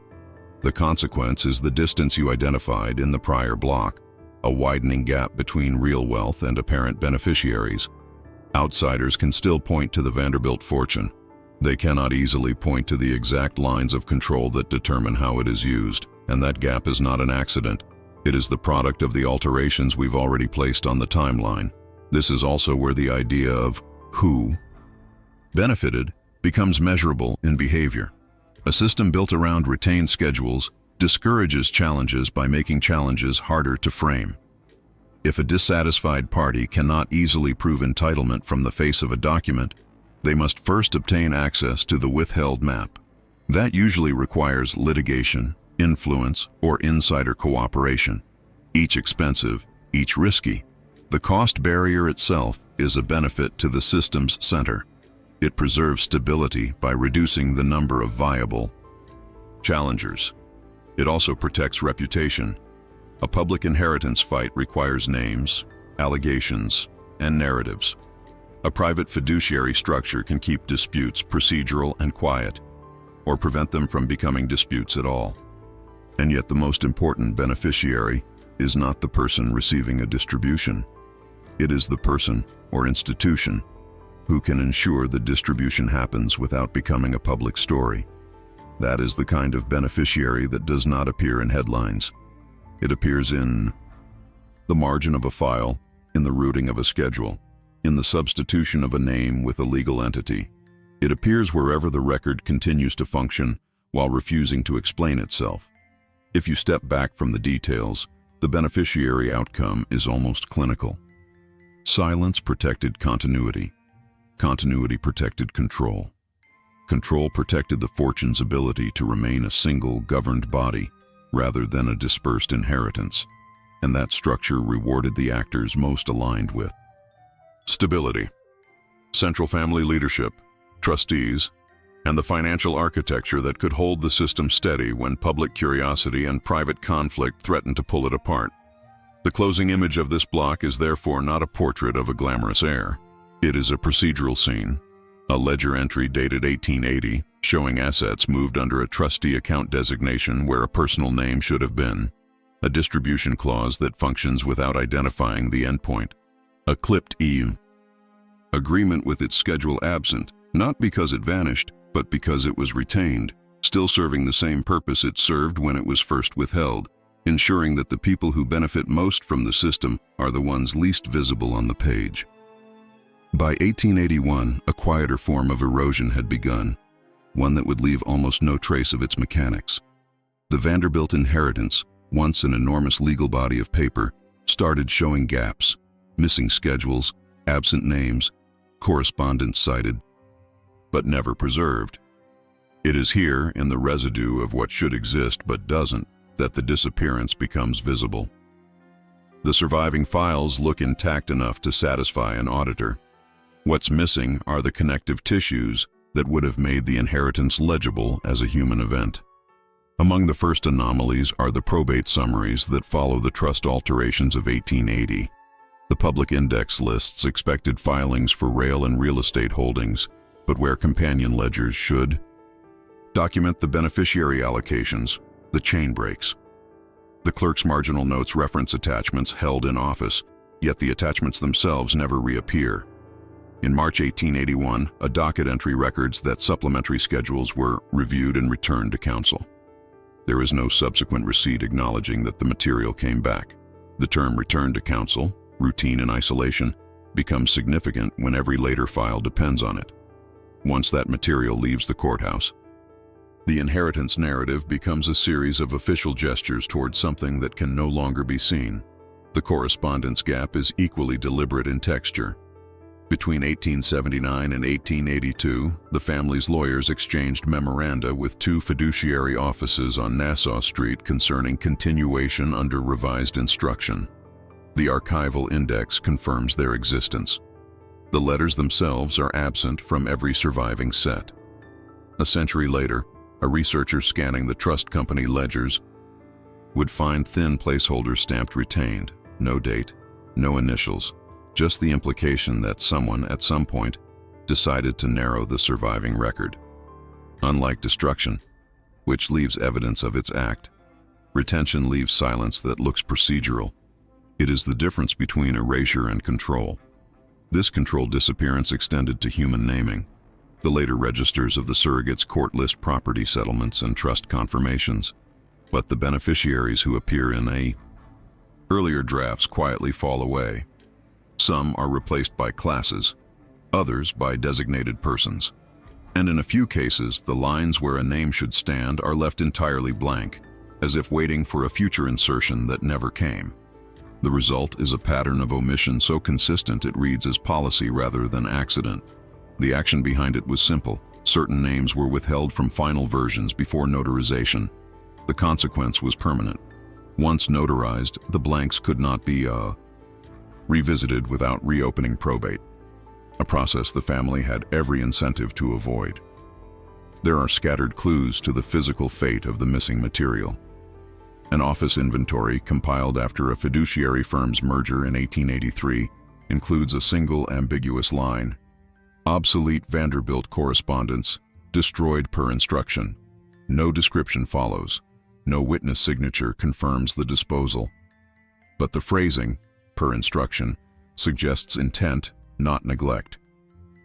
The consequence is the distance you identified in the prior block, a widening gap between real wealth and apparent beneficiaries. Outsiders can still point to the Vanderbilt fortune. They cannot easily point to the exact lines of control that determine how it is used, and that gap is not an accident. It is the product of the alterations we've already placed on the timeline. This is also where the idea of who benefited becomes measurable in behavior. A system built around retained schedules discourages challenges by making challenges harder to frame. If a dissatisfied party cannot easily prove entitlement from the face of a document, they must first obtain access to the withheld map. That usually requires litigation, influence, or insider cooperation, each expensive, each risky. The cost barrier itself is a benefit to the system's center. It preserves stability by reducing the number of viable challengers. It also protects reputation. A public inheritance fight requires names, allegations, and narratives. A private fiduciary structure can keep disputes procedural and quiet, or prevent them from becoming disputes at all. And yet the most important beneficiary is not the person receiving a distribution. It is the person or institution who can ensure the distribution happens without becoming a public story. That is the kind of beneficiary that does not appear in headlines. It appears in the margin of a file, in the routing of a schedule, in the substitution of a name with a legal entity. It appears wherever the record continues to function while refusing to explain itself. If you step back from the details, the beneficiary outcome is almost clinical. Silence protected continuity. Continuity protected control. Control protected the fortune's ability to remain a single governed body rather than a dispersed inheritance, and that structure rewarded the actors most aligned with stability, central family leadership, trustees, and the financial architecture that could hold the system steady when public curiosity and private conflict threatened to pull it apart. The closing image of this block is therefore not a portrait of a glamorous heir. It is a procedural scene. A ledger entry dated 1880, showing assets moved under a trustee account designation where a personal name should have been. A distribution clause that functions without identifying the endpoint. A clipped EU agreement with its schedule absent, not because it vanished, but because it was retained, still serving the same purpose it served when it was first withheld, ensuring that the people who benefit most from the system are the ones least visible on the page. By 1881, a quieter form of erosion had begun, one that would leave almost no trace of its mechanics. The Vanderbilt inheritance, once an enormous legal body of paper, started showing gaps, missing schedules, absent names, correspondence cited, but never preserved. It is here, in the residue of what should exist but doesn't, that the disappearance becomes visible. The surviving files look intact enough to satisfy an auditor. What's missing are the connective tissues that would have made the inheritance legible as a human event. Among the first anomalies are the probate summaries that follow the trust alterations of 1880. The public index lists expected filings for rail and real estate holdings, but where companion ledgers should document the beneficiary allocations, the chain breaks. The clerk's marginal notes reference attachments held in office, yet the attachments themselves never reappear. In March 1881, a docket entry records that supplementary schedules were reviewed and returned to council. There is no subsequent receipt acknowledging that the material came back. The term returned to council, routine in isolation, becomes significant when every later file depends on it. Once that material leaves the courthouse, the inheritance narrative becomes a series of official gestures towards something that can no longer be seen. The correspondence gap is equally deliberate in texture. Between 1879 and 1882, the family's lawyers exchanged memoranda with two fiduciary offices on Nassau Street concerning continuation under revised instruction. The archival index confirms their existence. The letters themselves are absent from every surviving set. A century later, a researcher scanning the trust company ledgers would find thin placeholders stamped retained, no date, no initials, just the implication that someone at some point decided to narrow the surviving record. Unlike destruction, which leaves evidence of its act, retention leaves silence that looks procedural. It is the difference between erasure and control. This controlled disappearance extended to human naming. The later registers of the surrogates court list property settlements and trust confirmations, but the beneficiaries who appear in earlier drafts quietly fall away. Some are replaced by classes, others by designated persons. And in a few cases, the lines where a name should stand are left entirely blank, as if waiting for a future insertion that never came. The result is a pattern of omission so consistent it reads as policy rather than accident. The action behind it was simple. Certain names were withheld from final versions before notarization. The consequence was permanent. Once notarized, the blanks could not be revisited without reopening probate, a process the family had every incentive to avoid. There are scattered clues to the physical fate of the missing material. An office inventory compiled after a fiduciary firm's merger in 1883 includes a single ambiguous line: obsolete Vanderbilt correspondence, destroyed per instruction. No description follows. No witness signature confirms the disposal. But the phrasing, per instruction, suggests intent, not neglect.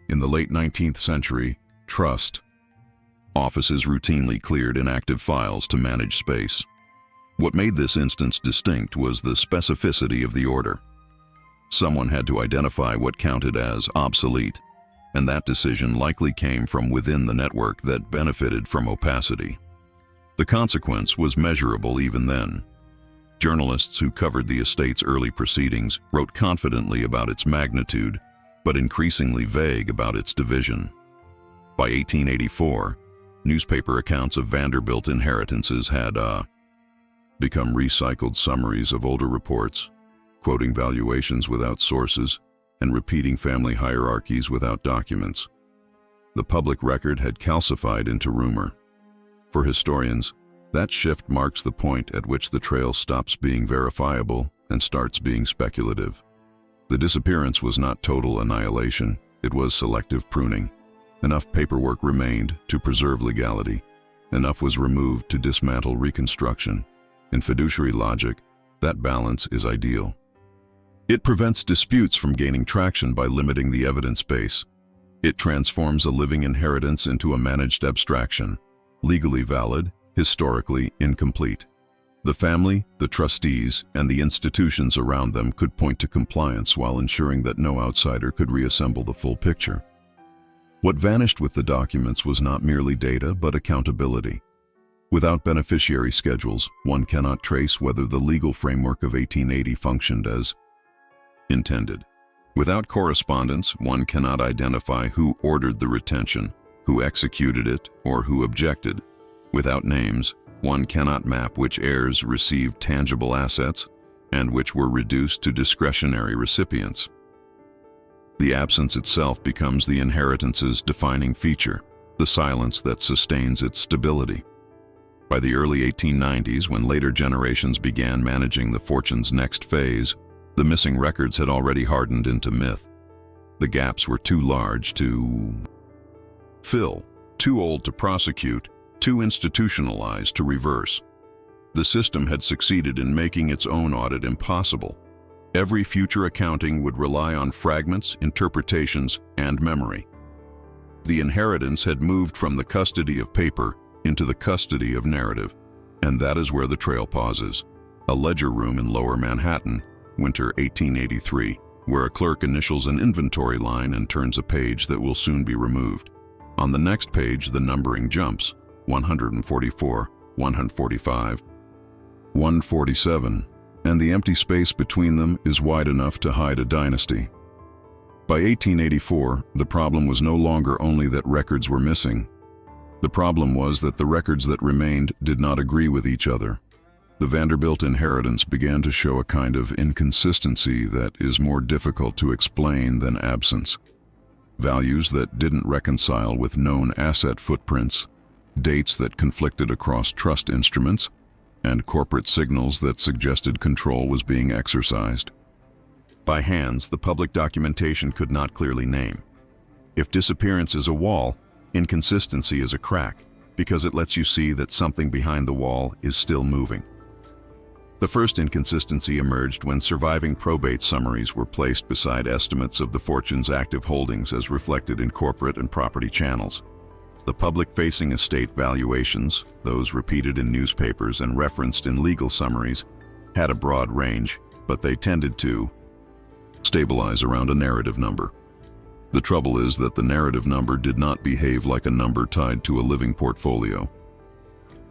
In the late 19th century, trust offices routinely cleared inactive files to manage space. What made this instance distinct was the specificity of the order. Someone had to identify what counted as obsolete, and that decision likely came from within the network that benefited from opacity. The consequence was measurable even then. Journalists who covered the estate's early proceedings wrote confidently about its magnitude, but increasingly vague about its division. By 1884, newspaper accounts of Vanderbilt inheritances had become recycled summaries of older reports, quoting valuations without sources and repeating family hierarchies without documents. The public record had calcified into rumor. For historians, that shift marks the point at which the trail stops being verifiable and starts being speculative. The disappearance was not total annihilation, it was selective pruning. Enough paperwork remained to preserve legality. Enough was removed to dismantle reconstruction. In fiduciary logic, that balance is ideal. It prevents disputes from gaining traction by limiting the evidence base. It transforms a living inheritance into a managed abstraction, legally valid, historically incomplete. The family, the trustees, and the institutions around them could point to compliance while ensuring that no outsider could reassemble the full picture. What vanished with the documents was not merely data, but accountability. Without beneficiary schedules, one cannot trace whether the legal framework of 1880 functioned as intended. Without correspondence, one cannot identify who ordered the retention, who executed it, or who objected. Without names, one cannot map which heirs received tangible assets and which were reduced to discretionary recipients. The absence itself becomes the inheritance's defining feature, the silence that sustains its stability. By the early 1890s, when later generations began managing the fortune's next phase, the missing records had already hardened into myth. The gaps were too large to fill, too old to prosecute, too institutionalized to reverse. The system had succeeded in making its own audit impossible. Every future accounting would rely on fragments, interpretations, and memory. The inheritance had moved from the custody of paper into the custody of narrative, and that is where the trail pauses. A ledger room in Lower Manhattan, winter 1883, where a clerk initials an inventory line and turns a page that will soon be removed. On the next page, the numbering jumps: 144, 145, 147, and the empty space between them is wide enough to hide a dynasty. By 1884, the problem was no longer only that records were missing. The problem was that the records that remained did not agree with each other. The Vanderbilt inheritance began to show a kind of inconsistency that is more difficult to explain than absence. Values that didn't reconcile with known asset footprints, dates that conflicted across trust instruments, and corporate signals that suggested control was being exercised. By hands, the public documentation could not clearly name. If disappearance is a wall, inconsistency is a crack, because it lets you see that something behind the wall is still moving. The first inconsistency emerged when surviving probate summaries were placed beside estimates of the fortune's active holdings as reflected in corporate and property channels. The public-facing estate valuations, those repeated in newspapers and referenced in legal summaries, had a broad range, but they tended to stabilize around a narrative number. The trouble is that the narrative number did not behave like a number tied to a living portfolio.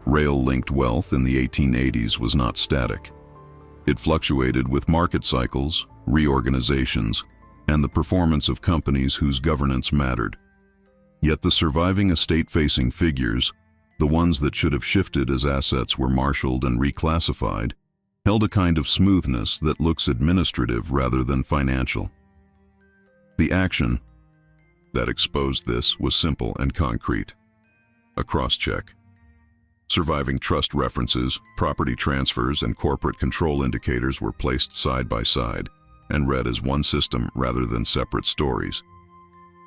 Rail-linked wealth in the 1880s was not static. It fluctuated with market cycles, reorganizations, and the performance of companies whose governance mattered. Yet the surviving estate-facing figures, the ones that should have shifted as assets were marshaled and reclassified, held a kind of smoothness that looks administrative rather than financial. The action that exposed this was simple and concrete: a cross-check. Surviving trust references, property transfers, and corporate control indicators were placed side by side and read as one system rather than separate stories.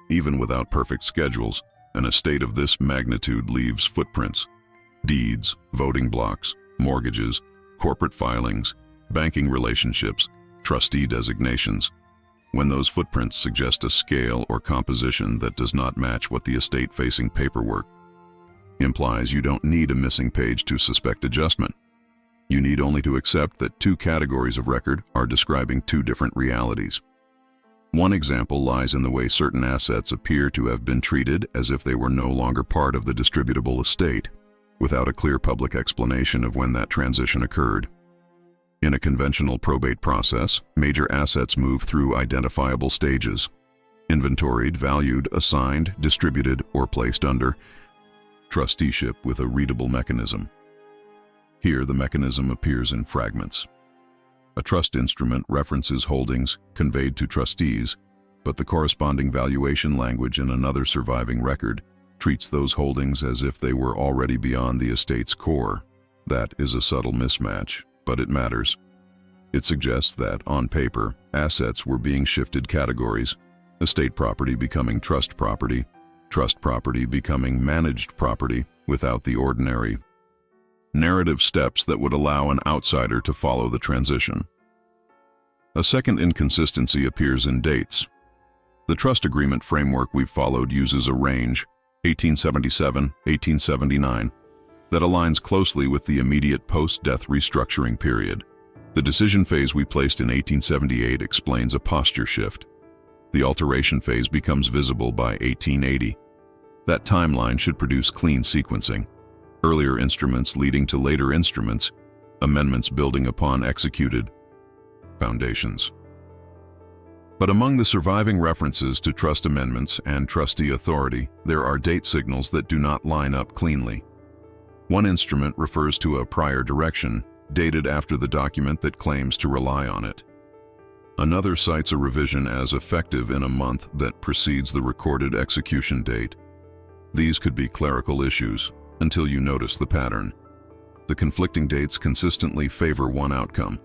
Even without perfect schedules, an estate of this magnitude leaves footprints: deeds, voting blocks, mortgages, corporate filings, banking relationships, trustee designations. When those footprints suggest a scale or composition that does not match what the estate-facing paperwork implies, you don't need a missing page to suspect adjustment. You need only to accept that two categories of record are describing two different realities. One example lies in the way certain assets appear to have been treated as if they were no longer part of the distributable estate, without a clear public explanation of when that transition occurred. In a conventional probate process, major assets move through identifiable stages: inventoried, valued, assigned, distributed, or placed under trusteeship with a readable mechanism. Here, the mechanism appears in fragments. A trust instrument references holdings conveyed to trustees, but the corresponding valuation language in another surviving record treats those holdings as if they were already beyond the estate's core. That is a subtle mismatch, but it matters. It suggests that, on paper, assets were being shifted categories: estate property becoming trust property becoming managed property, without the ordinary narrative steps that would allow an outsider to follow the transition. A second inconsistency appears in dates. The trust agreement framework we've followed uses a range, 1877, 1879, that aligns closely with the immediate post-death restructuring period. The decision phase we placed in 1878 explains a posture shift. The alteration phase becomes visible by 1880. That timeline should produce clean sequencing: earlier instruments leading to later instruments, amendments building upon executed foundations. But among the surviving references to trust amendments and trustee authority, there are date signals that do not line up cleanly. One instrument refers to a prior direction, dated after the document that claims to rely on it. Another cites a revision as effective in a month that precedes the recorded execution date. These could be clerical issues, until you notice the pattern. The conflicting dates consistently favor one outcome,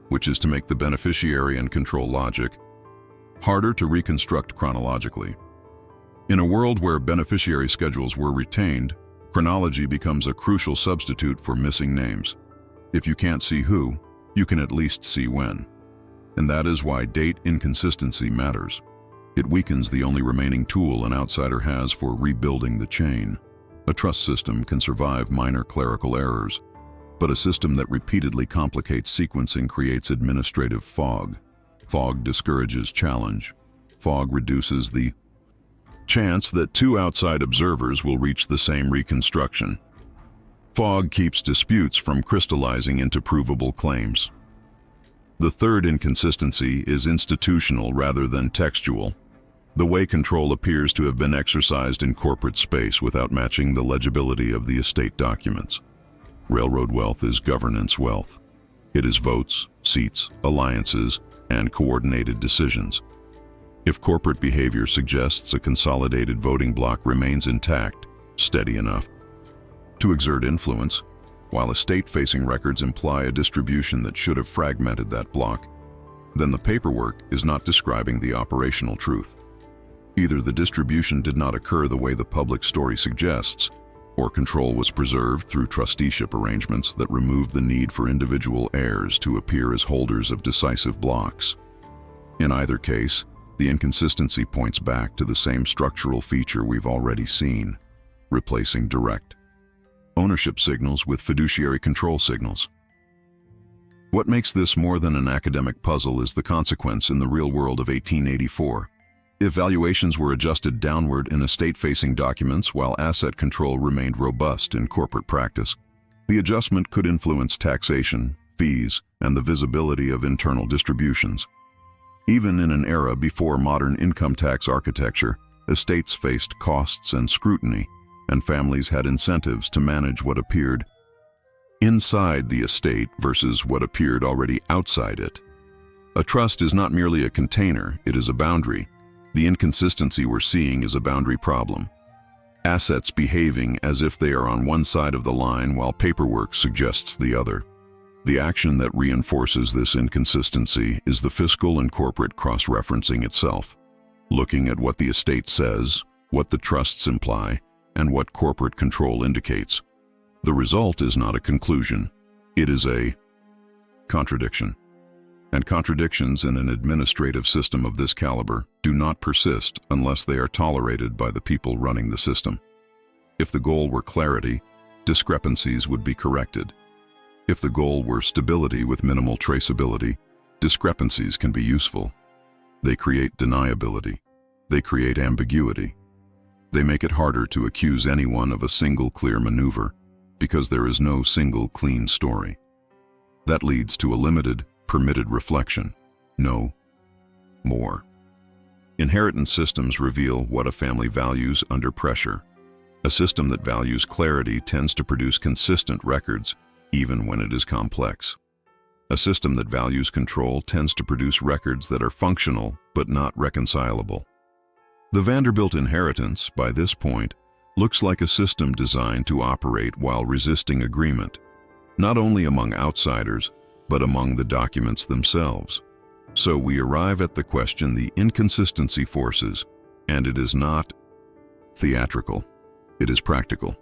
which is to make the beneficiary and control logic harder to reconstruct chronologically. In a world where beneficiary schedules were retained, chronology becomes a crucial substitute for missing names. If you can't see who, you can at least see when. And that is why date inconsistency matters. It weakens the only remaining tool an outsider has for rebuilding the chain. A trust system can survive minor clerical errors, but a system that repeatedly complicates sequencing creates administrative fog. Fog discourages challenge. Fog reduces the chance that two outside observers will reach the same reconstruction. Fog keeps disputes from crystallizing into provable claims. The third inconsistency is institutional rather than textual. The way control appears to have been exercised in corporate space without matching the legibility of the estate documents. Railroad wealth is governance wealth. It is votes, seats, alliances, and coordinated decisions. If corporate behavior suggests a consolidated voting bloc remains intact, steady enough to exert influence, while estate-facing records imply a distribution that should have fragmented that bloc, then the paperwork is not describing the operational truth. Either the distribution did not occur the way the public story suggests, or control was preserved through trusteeship arrangements that removed the need for individual heirs to appear as holders of decisive blocks. In either case, the inconsistency points back to the same structural feature we've already seen, replacing direct ownership signals with fiduciary control signals. What makes this more than an academic puzzle is the consequence in the real world of 1884. If valuations were adjusted downward in estate-facing documents while asset control remained robust in corporate practice, the adjustment could influence taxation, fees, and the visibility of internal distributions. Even in an era before modern income tax architecture, estates faced costs and scrutiny, and families had incentives to manage what appeared inside the estate versus what appeared already outside it. A trust is not merely a container, it is a boundary. The inconsistency we're seeing is a boundary problem. Assets behaving as if they are on one side of the line while paperwork suggests the other. The action that reinforces this inconsistency is the fiscal and corporate cross-referencing itself, looking at what the estate says, what the trusts imply, and what corporate control indicates. The result is not a conclusion, it is a contradiction. And contradictions in an administrative system of this caliber do not persist unless they are tolerated by the people running the system. If the goal were clarity, discrepancies would be corrected. If the goal were stability with minimal traceability, discrepancies can be useful. They create deniability. They create ambiguity. They make it harder to accuse anyone of a single clear maneuver, because there is no single clean story. That leads to a limited, permitted reflection. No more. Inheritance systems reveal what a family values under pressure. A system that values clarity tends to produce consistent records, even when it is complex. A system that values control tends to produce records that are functional but not reconcilable. The Vanderbilt inheritance, by this point, looks like a system designed to operate while resisting agreement, not only among outsiders, but among the documents themselves. So we arrive at the question the inconsistency forces, and it is not theatrical, it is practical.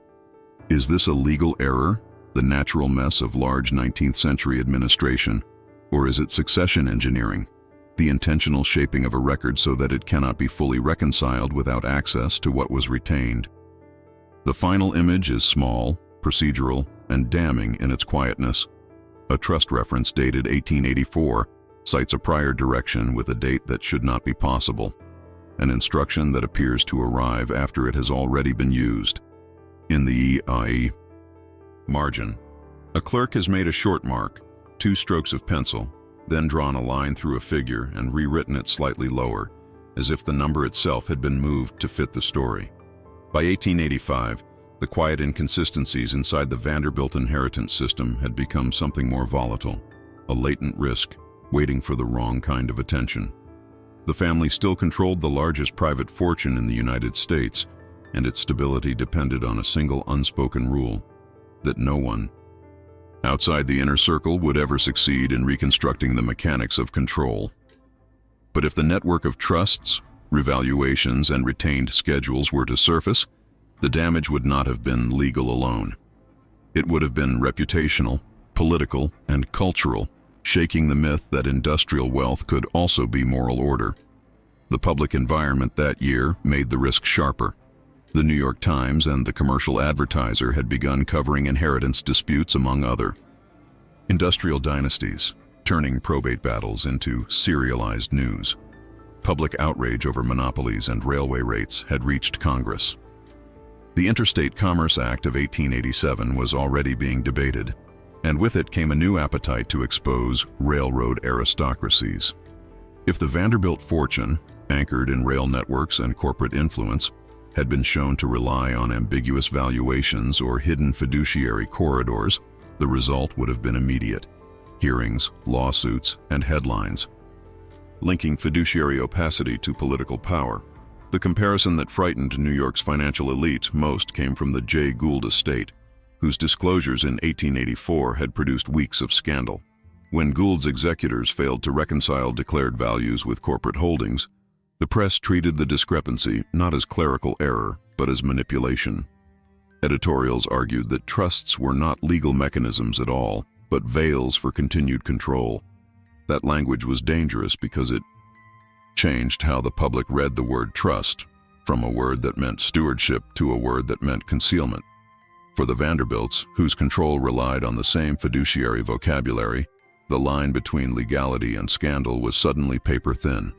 Is this a legal error, the natural mess of large 19th century administration, or is it succession engineering, the intentional shaping of a record so that it cannot be fully reconciled without access to what was retained? The final image is small, procedural, and damning in its quietness. A trust reference dated 1884 cites a prior direction with a date that should not be possible, an instruction that appears to arrive after it has already been used. In the EIE margin, a clerk has made a short mark, 2 strokes of pencil, then drawn a line through a figure and rewritten it slightly lower, as if the number itself had been moved to fit the story. By 1885, the quiet inconsistencies inside the Vanderbilt inheritance system had become something more volatile, a latent risk waiting for the wrong kind of attention. The family still controlled the largest private fortune in the United States, and its stability depended on a single unspoken rule, that no one outside the inner circle would ever succeed in reconstructing the mechanics of control. But if the network of trusts, revaluations, and retained schedules were to surface, the damage would not have been legal alone. It would have been reputational, political, and cultural, shaking the myth that industrial wealth could also be moral order. The public environment that year made the risk sharper. The New York Times and the Commercial Advertiser had begun covering inheritance disputes, among other industrial dynasties, turning probate battles into serialized news. Public outrage over monopolies and railway rates had reached Congress. The Interstate Commerce Act of 1887 was already being debated, and with it came a new appetite to expose railroad aristocracies. If the Vanderbilt fortune, anchored in rail networks and corporate influence, had been shown to rely on ambiguous valuations or hidden fiduciary corridors, the result would have been immediate: hearings, lawsuits, and headlines, linking fiduciary opacity to political power. The comparison that frightened New York's financial elite most came from the J. Gould estate, whose disclosures in 1884 had produced weeks of scandal. When Gould's executors failed to reconcile declared values with corporate holdings, the press treated the discrepancy not as clerical error, but as manipulation. Editorials argued that trusts were not legal mechanisms at all, but veils for continued control. That language was dangerous because it changed how the public read the word trust, from a word that meant stewardship to a word that meant concealment. For the Vanderbilts, whose control relied on the same fiduciary vocabulary, the line between legality and scandal was suddenly paper-thin.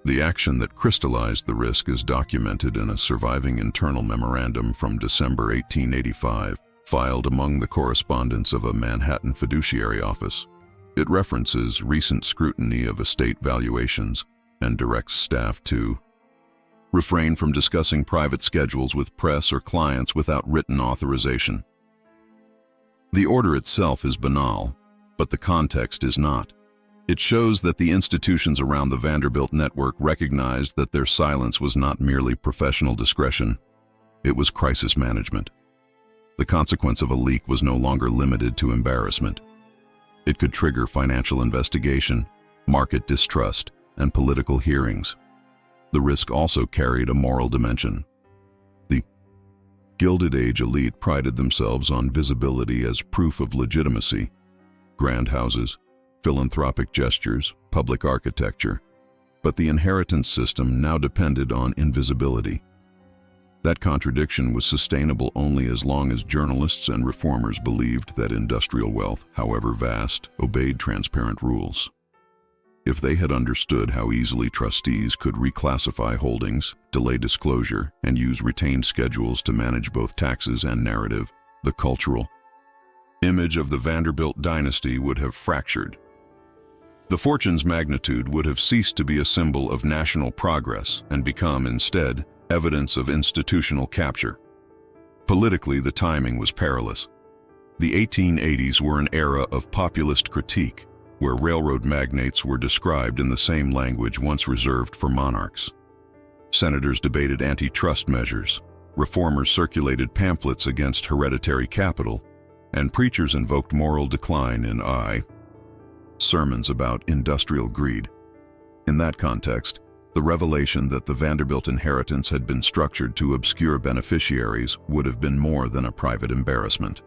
The action that crystallized the risk is documented in a surviving internal memorandum from December 1885, filed among the correspondence of a Manhattan fiduciary office. It references recent scrutiny of estate valuations and directs staff to refrain from discussing private schedules with press or clients without written authorization. The order itself is banal, but the context is not. It shows that the institutions around the Vanderbilt network recognized that their silence was not merely professional discretion, it was crisis management. The consequence of a leak was no longer limited to embarrassment. It could trigger financial investigation, market distrust, and political hearings. The risk also carried a moral dimension. The Gilded Age elite prided themselves on visibility as proof of legitimacy. Grand houses, philanthropic gestures, public architecture, but the inheritance system now depended on invisibility. That contradiction was sustainable only as long as journalists and reformers believed that industrial wealth, however vast, obeyed transparent rules. If they had understood how easily trustees could reclassify holdings, delay disclosure, and use retained schedules to manage both taxes and narrative, the cultural image of the Vanderbilt dynasty would have fractured. The fortune's magnitude would have ceased to be a symbol of national progress and become, instead, evidence of institutional capture. Politically, the timing was perilous. The 1880s were an era of populist critique, where railroad magnates were described in the same language once reserved for monarchs. Senators debated antitrust measures, reformers circulated pamphlets against hereditary capital, and preachers invoked moral decline in sermons about industrial greed. In that context, the revelation that the Vanderbilt inheritance had been structured to obscure beneficiaries would have been more than a private embarrassment.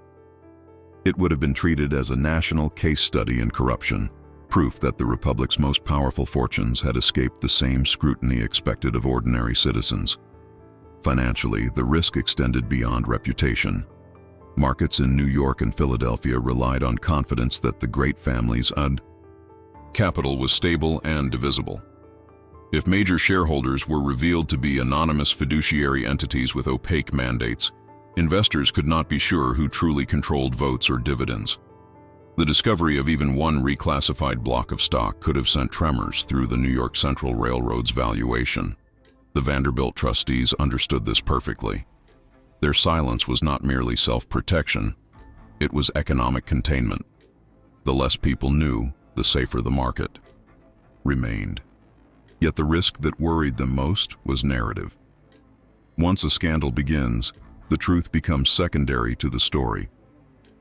It would have been treated as a national case study in corruption, proof that the Republic's most powerful fortunes had escaped the same scrutiny expected of ordinary citizens. Financially, the risk extended beyond reputation. Markets in New York and Philadelphia relied on confidence that the great family's capital was stable and divisible. If major shareholders were revealed to be anonymous fiduciary entities with opaque mandates, investors could not be sure who truly controlled votes or dividends. The discovery of even one reclassified block of stock could have sent tremors through the New York Central Railroad's valuation. The Vanderbilt trustees understood this perfectly. Their silence was not merely self-protection, it was economic containment. The less people knew, the safer the market remained. Yet the risk that worried them most was narrative. Once a scandal begins, the truth becomes secondary to the story.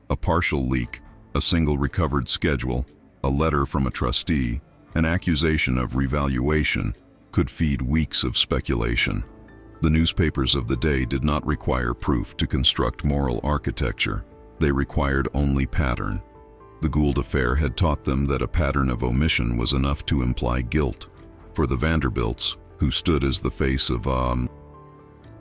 A partial leak, a single recovered schedule, a letter from a trustee, an accusation of revaluation could feed weeks of speculation. The newspapers of the day did not require proof to construct moral architecture. They required only pattern. The Gould affair had taught them that a pattern of omission was enough to imply guilt. For the Vanderbilts, who stood as the face of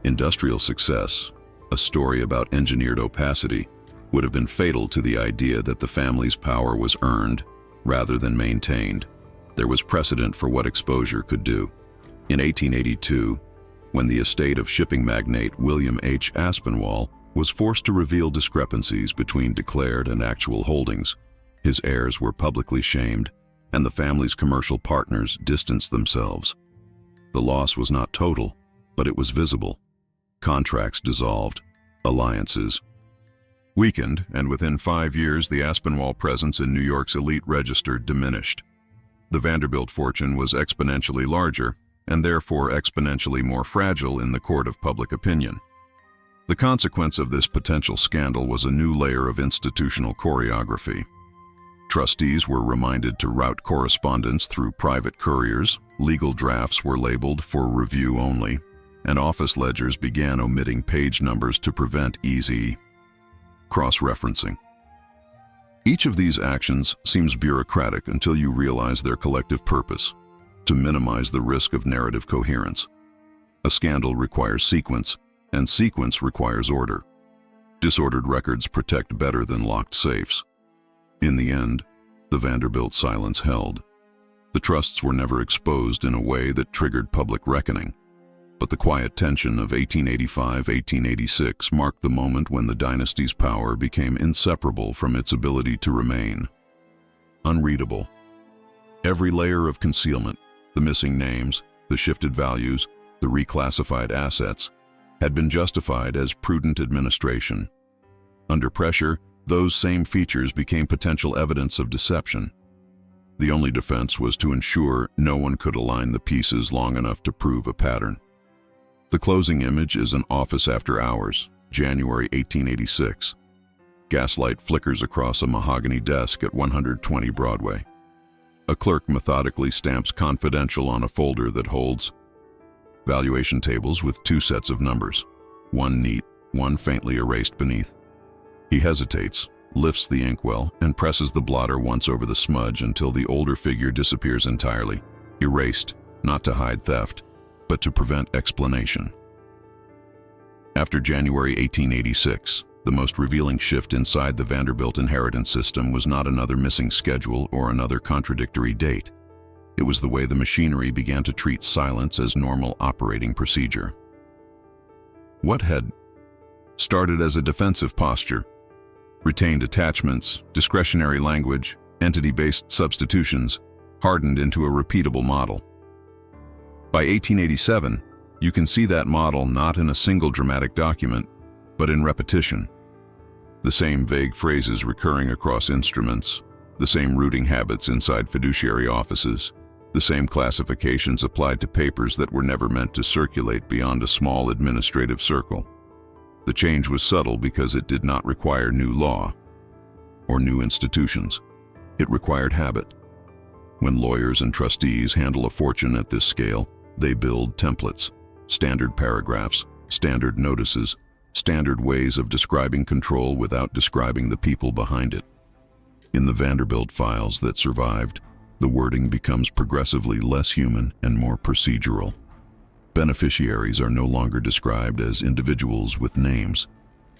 industrial success, a story about engineered opacity would have been fatal to the idea that the family's power was earned rather than maintained. There was precedent for what exposure could do. In 1882, when the estate of shipping magnate William H. Aspinwall was forced to reveal discrepancies between declared and actual holdings, his heirs were publicly shamed, and the family's commercial partners distanced themselves. The loss was not total, but it was visible. Contracts dissolved, alliances weakened, and within 5 years the Aspinwall presence in New York's elite register diminished. The Vanderbilt fortune was exponentially larger, and therefore exponentially more fragile in the court of public opinion. The consequence of this potential scandal was a new layer of institutional choreography. Trustees were reminded to route correspondence through private couriers, legal drafts were labeled for review only, and office ledgers began omitting page numbers to prevent easy cross-referencing. Each of these actions seems bureaucratic until you realize their collective purpose: to minimize the risk of narrative coherence. A scandal requires sequence, and sequence requires order. Disordered records protect better than locked safes. In the end, the Vanderbilt silence held. The trusts were never exposed in a way that triggered public reckoning, but the quiet tension of 1885-1886 marked the moment when the dynasty's power became inseparable from its ability to remain unreadable. Every layer of concealment, the missing names, the shifted values, the reclassified assets, had been justified as prudent administration. Under pressure, those same features became potential evidence of deception. The only defense was to ensure no one could align the pieces long enough to prove a pattern. The closing image is an office after hours, January 1886. Gaslight flickers across a mahogany desk at 120 Broadway. A clerk methodically stamps confidential on a folder that holds valuation tables with 2 sets of numbers, one neat, one faintly erased beneath. He hesitates, lifts the inkwell, and presses the blotter once over the smudge until the older figure disappears entirely, erased, not to hide theft, but to prevent explanation. After January 1886, the most revealing shift inside the Vanderbilt inheritance system was not another missing schedule or another contradictory date. It was the way the machinery began to treat silence as normal operating procedure. What had started as a defensive posture, retained attachments, discretionary language, entity-based substitutions, hardened into a repeatable model. By 1887, you can see that model not in a single dramatic document, but in repetition. The same vague phrases recurring across instruments, the same routing habits inside fiduciary offices, the same classifications applied to papers that were never meant to circulate beyond a small administrative circle. The change was subtle because it did not require new law or new institutions. It required habit. When lawyers and trustees handle a fortune at this scale, they build templates, standard paragraphs, standard notices, standard ways of describing control without describing the people behind it. In the Vanderbilt files that survived, the wording becomes progressively less human and more procedural. Beneficiaries are no longer described as individuals with names.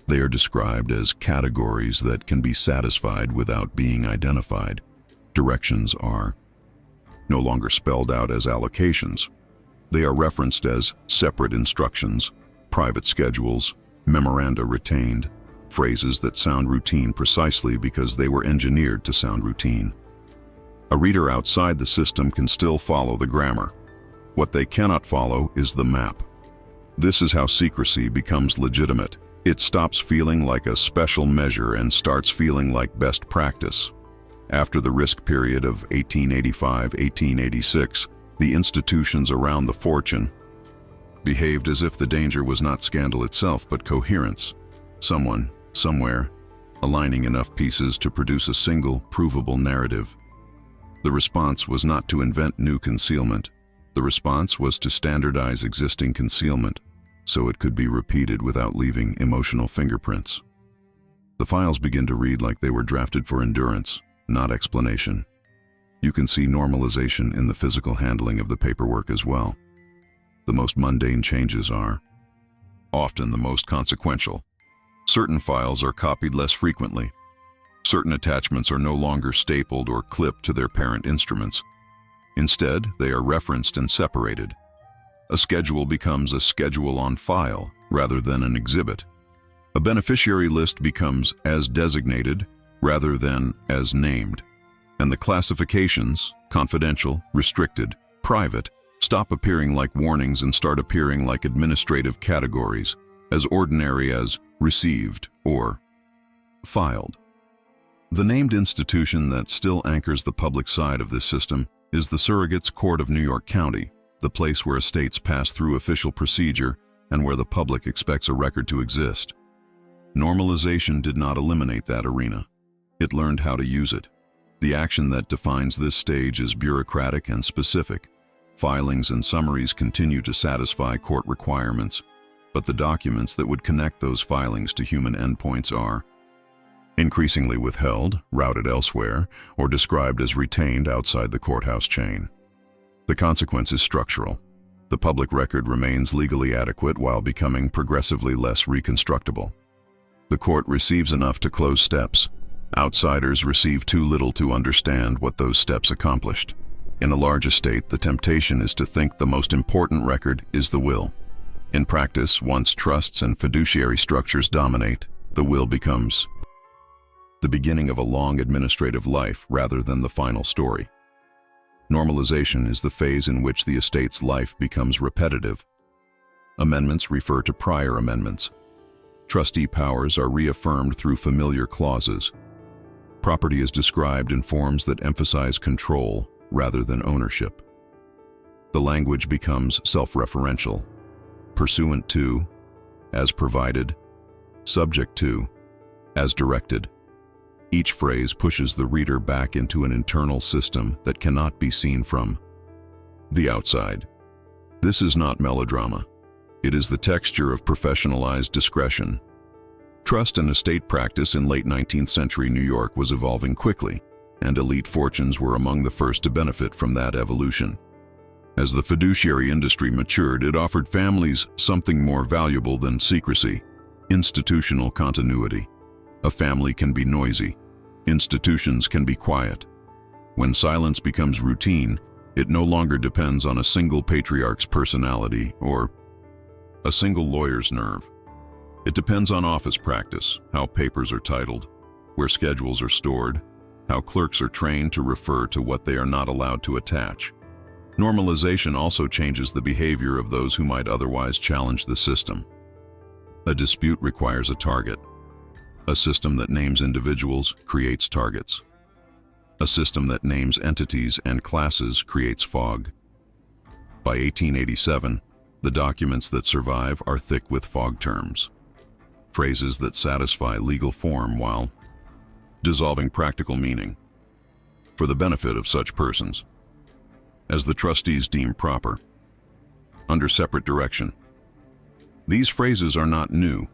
They are described as categories that can be satisfied without being identified. Directions are no longer spelled out as allocations. They are referenced as separate instructions, private schedules, memoranda retained, phrases that sound routine precisely because they were engineered to sound routine. A reader outside the system can still follow the grammar. What they cannot follow is the map. This is how secrecy becomes legitimate. It stops feeling like a special measure and starts feeling like best practice. After the risk period of 1885-1886, the institutions around the fortune behaved as if the danger was not scandal itself but coherence. Someone, somewhere, aligning enough pieces to produce a single, provable narrative. The response was not to invent new concealment. The response was to standardize existing concealment so it could be repeated without leaving emotional fingerprints. The files begin to read like they were drafted for endurance, not explanation. You can see normalization in the physical handling of the paperwork as well. The most mundane changes are often the most consequential. Certain files are copied less frequently. Certain attachments are no longer stapled or clipped to their parent instruments. Instead, they are referenced and separated. A schedule becomes a schedule on file rather than an exhibit. A beneficiary list becomes as designated rather than as named. And the classifications, confidential, restricted, private, stop appearing like warnings and start appearing like administrative categories, as ordinary as received or filed. The named institution that still anchors the public side of this system is the Surrogates Court of New York County, the place where estates pass through official procedure and where the public expects a record to exist. Normalization did not eliminate that arena. It learned how to use it. The action that defines this stage is bureaucratic and specific. Filings and summaries continue to satisfy court requirements, but the documents that would connect those filings to human endpoints are increasingly withheld, routed elsewhere, or described as retained outside the courthouse chain. The consequence is structural. The public record remains legally adequate while becoming progressively less reconstructible. The court receives enough to close steps. Outsiders receive too little to understand what those steps accomplished. In a large estate, the temptation is to think the most important record is the will. In practice, once trusts and fiduciary structures dominate, the will becomes the beginning of a long administrative life rather than the final story. Normalization is the phase in which the estate's life becomes repetitive. Amendments refer to prior amendments. Trustee powers are reaffirmed through familiar clauses. Property is described in forms that emphasize control rather than ownership. The language becomes self-referential, pursuant to, as provided, subject to, as directed. Each phrase pushes the reader back into an internal system that cannot be seen from the outside. This is not melodrama. It is the texture of professionalized discretion. Trust and estate practice in late 19th century New York was evolving quickly, and elite fortunes were among the first to benefit from that evolution. As the fiduciary industry matured, it offered families something more valuable than secrecy: institutional continuity. A family can be noisy. Institutions can be quiet. When silence becomes routine, it no longer depends on a single patriarch's personality or a single lawyer's nerve. It depends on office practice, how papers are titled, where schedules are stored, how clerks are trained to refer to what they are not allowed to attach. Normalization also changes the behavior of those who might otherwise challenge the system. A dispute requires a target. A system that names individuals creates targets. A system that names entities and classes creates fog. By 1887, the documents that survive are thick with fog terms, phrases that satisfy legal form while dissolving practical meaning, for the benefit of such persons as the trustees deem proper, under separate direction. These phrases are not new.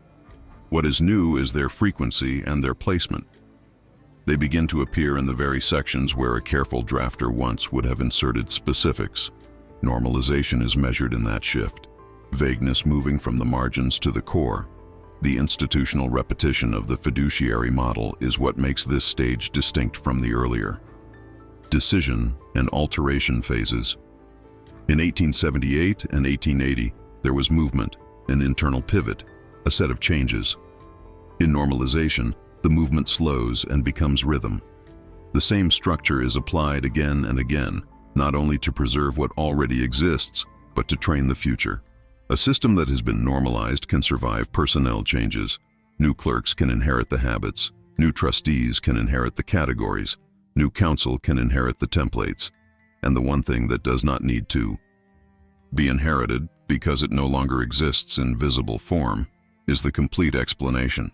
What is new is their frequency and their placement. They begin to appear in the very sections where a careful drafter once would have inserted specifics. Normalization is measured in that shift, vagueness moving from the margins to the core. The institutional repetition of the fiduciary model is what makes this stage distinct from the earlier decision and alteration phases. In 1878 and 1880, there was movement, an internal pivot, a set of changes. In normalization, the movement slows and becomes rhythm. The same structure is applied again and again, not only to preserve what already exists, but to train the future. A system that has been normalized can survive personnel changes. New clerks can inherit the habits. New trustees can inherit the categories. New counsel can inherit the templates. And the one thing that does not need to be inherited, because it no longer exists in visible form, is the complete explanation.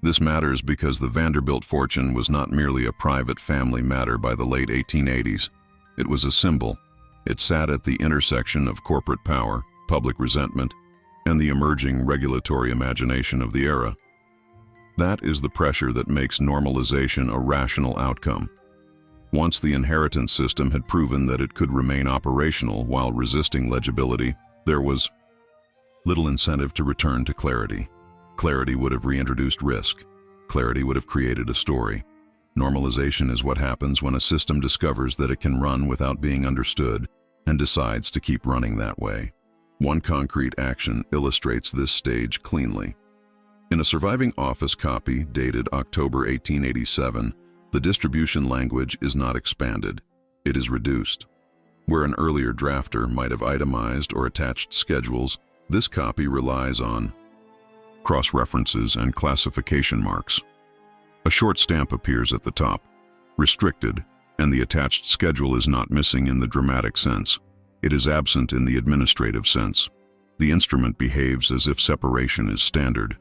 This matters because the Vanderbilt fortune was not merely a private family matter by the late 1880s. It was a symbol. It sat at the intersection of corporate power, public resentment, and the emerging regulatory imagination of the era. That is the pressure that makes normalization a rational outcome. Once the inheritance system had proven that it could remain operational while resisting legibility, there was little incentive to return to clarity. Clarity would have reintroduced risk. Clarity would have created a story. Normalization is what happens when a system discovers that it can run without being understood and decides to keep running that way. One concrete action illustrates this stage cleanly. In a surviving office copy dated October 1887, the distribution language is not expanded, it is reduced. Where an earlier drafter might have itemized or attached schedules, this copy relies on cross-references and classification marks. A short stamp appears at the top, restricted, and the attached schedule is not missing in the dramatic sense. It is absent in the administrative sense. The instrument behaves as if separation is standard.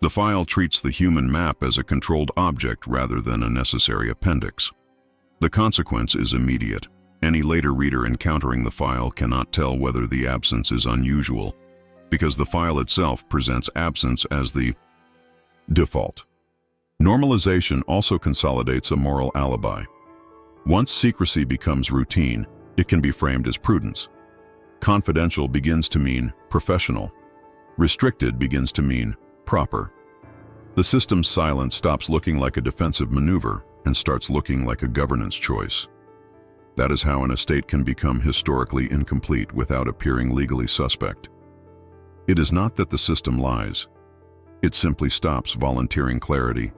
The file treats the human map as a controlled object rather than a necessary appendix. The consequence is immediate. Any later reader encountering the file cannot tell whether the absence is unusual, because the file itself presents absence as the default. Normalization also consolidates a moral alibi. Once secrecy becomes routine, it can be framed as prudence. Confidential begins to mean professional. Restricted begins to mean proper. The system's silence stops looking like a defensive maneuver and starts looking like a governance choice. That is how an estate can become historically incomplete without appearing legally suspect. It is not that the system lies. It simply stops volunteering clarity,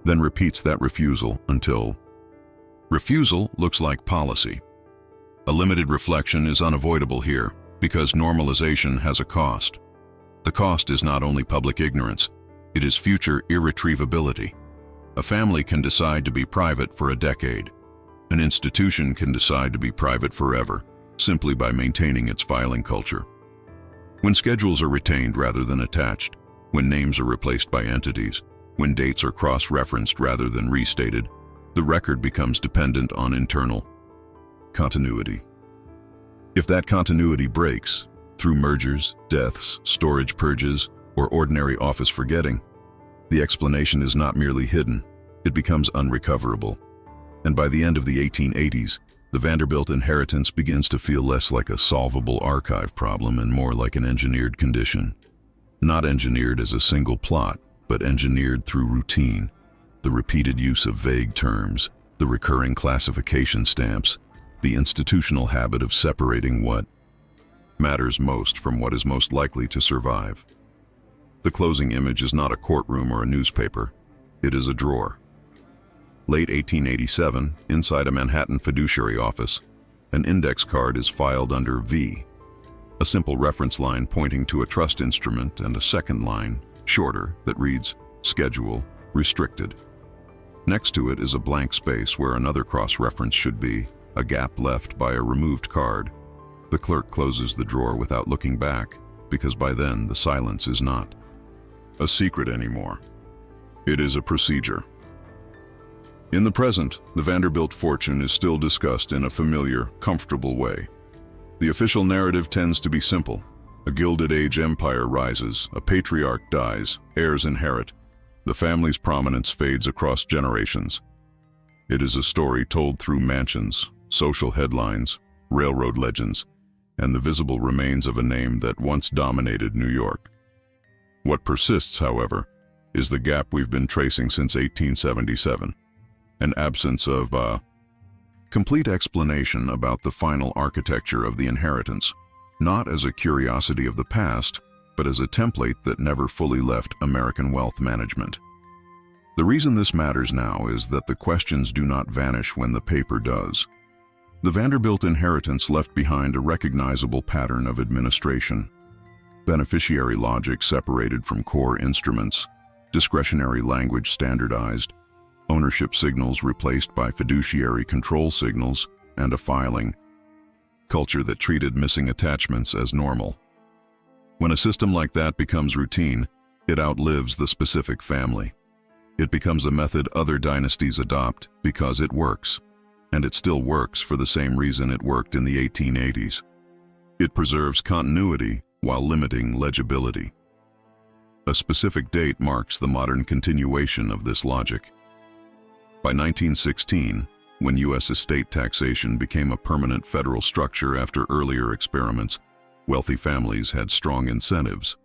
then repeats that refusal until refusal looks like policy. A limited reflection is unavoidable here because normalization has a cost. The cost is not only public ignorance, it is future irretrievability. A family can decide to be private for a decade. An institution can decide to be private forever, simply by maintaining its filing culture. When schedules are retained rather than attached, when names are replaced by entities, when dates are cross-referenced rather than restated, the record becomes dependent on internal continuity. If that continuity breaks, through mergers, deaths, storage purges, or ordinary office forgetting, the explanation is not merely hidden, it becomes unrecoverable. And by the end of the 1880s, the Vanderbilt inheritance begins to feel less like a solvable archive problem and more like an engineered condition. Not engineered as a single plot, but engineered through routine, the repeated use of vague terms, the recurring classification stamps, the institutional habit of separating what matters most from what is most likely to survive. The closing image is not a courtroom or a newspaper, it is a drawer. Late 1887, inside a Manhattan fiduciary office, an index card is filed under V, a simple reference line pointing to a trust instrument and a second line, shorter, that reads, Schedule, Restricted. Next to it is a blank space where another cross-reference should be, a gap left by a removed card. The clerk closes the drawer without looking back, because by then the silence is not a secret anymore. It is a procedure. In the present, the Vanderbilt fortune is still discussed in a familiar, comfortable way. The official narrative tends to be simple. A Gilded Age empire rises, a patriarch dies, heirs inherit. The family's prominence fades across generations. It is a story told through mansions, social headlines, railroad legends, and the visible remains of a name that once dominated New York. What persists, however, is the gap we've been tracing since 1877, an absence of complete explanation about the final architecture of the inheritance, not as a curiosity of the past, but as a template that never fully left American wealth management. The reason this matters now is that the questions do not vanish when the paper does. The Vanderbilt inheritance left behind a recognizable pattern of administration. Beneficiary logic separated from core instruments, discretionary language standardized, ownership signals replaced by fiduciary control signals, and a filing culture that treated missing attachments as normal. When a system like that becomes routine, it outlives the specific family. It becomes a method other dynasties adopt because it works. And it still works for the same reason it worked in the 1880s. It preserves continuity while limiting legibility. A specific date marks the modern continuation of this logic. By 1916, when U.S. estate taxation became a permanent federal structure after earlier experiments, wealthy families had strong incentives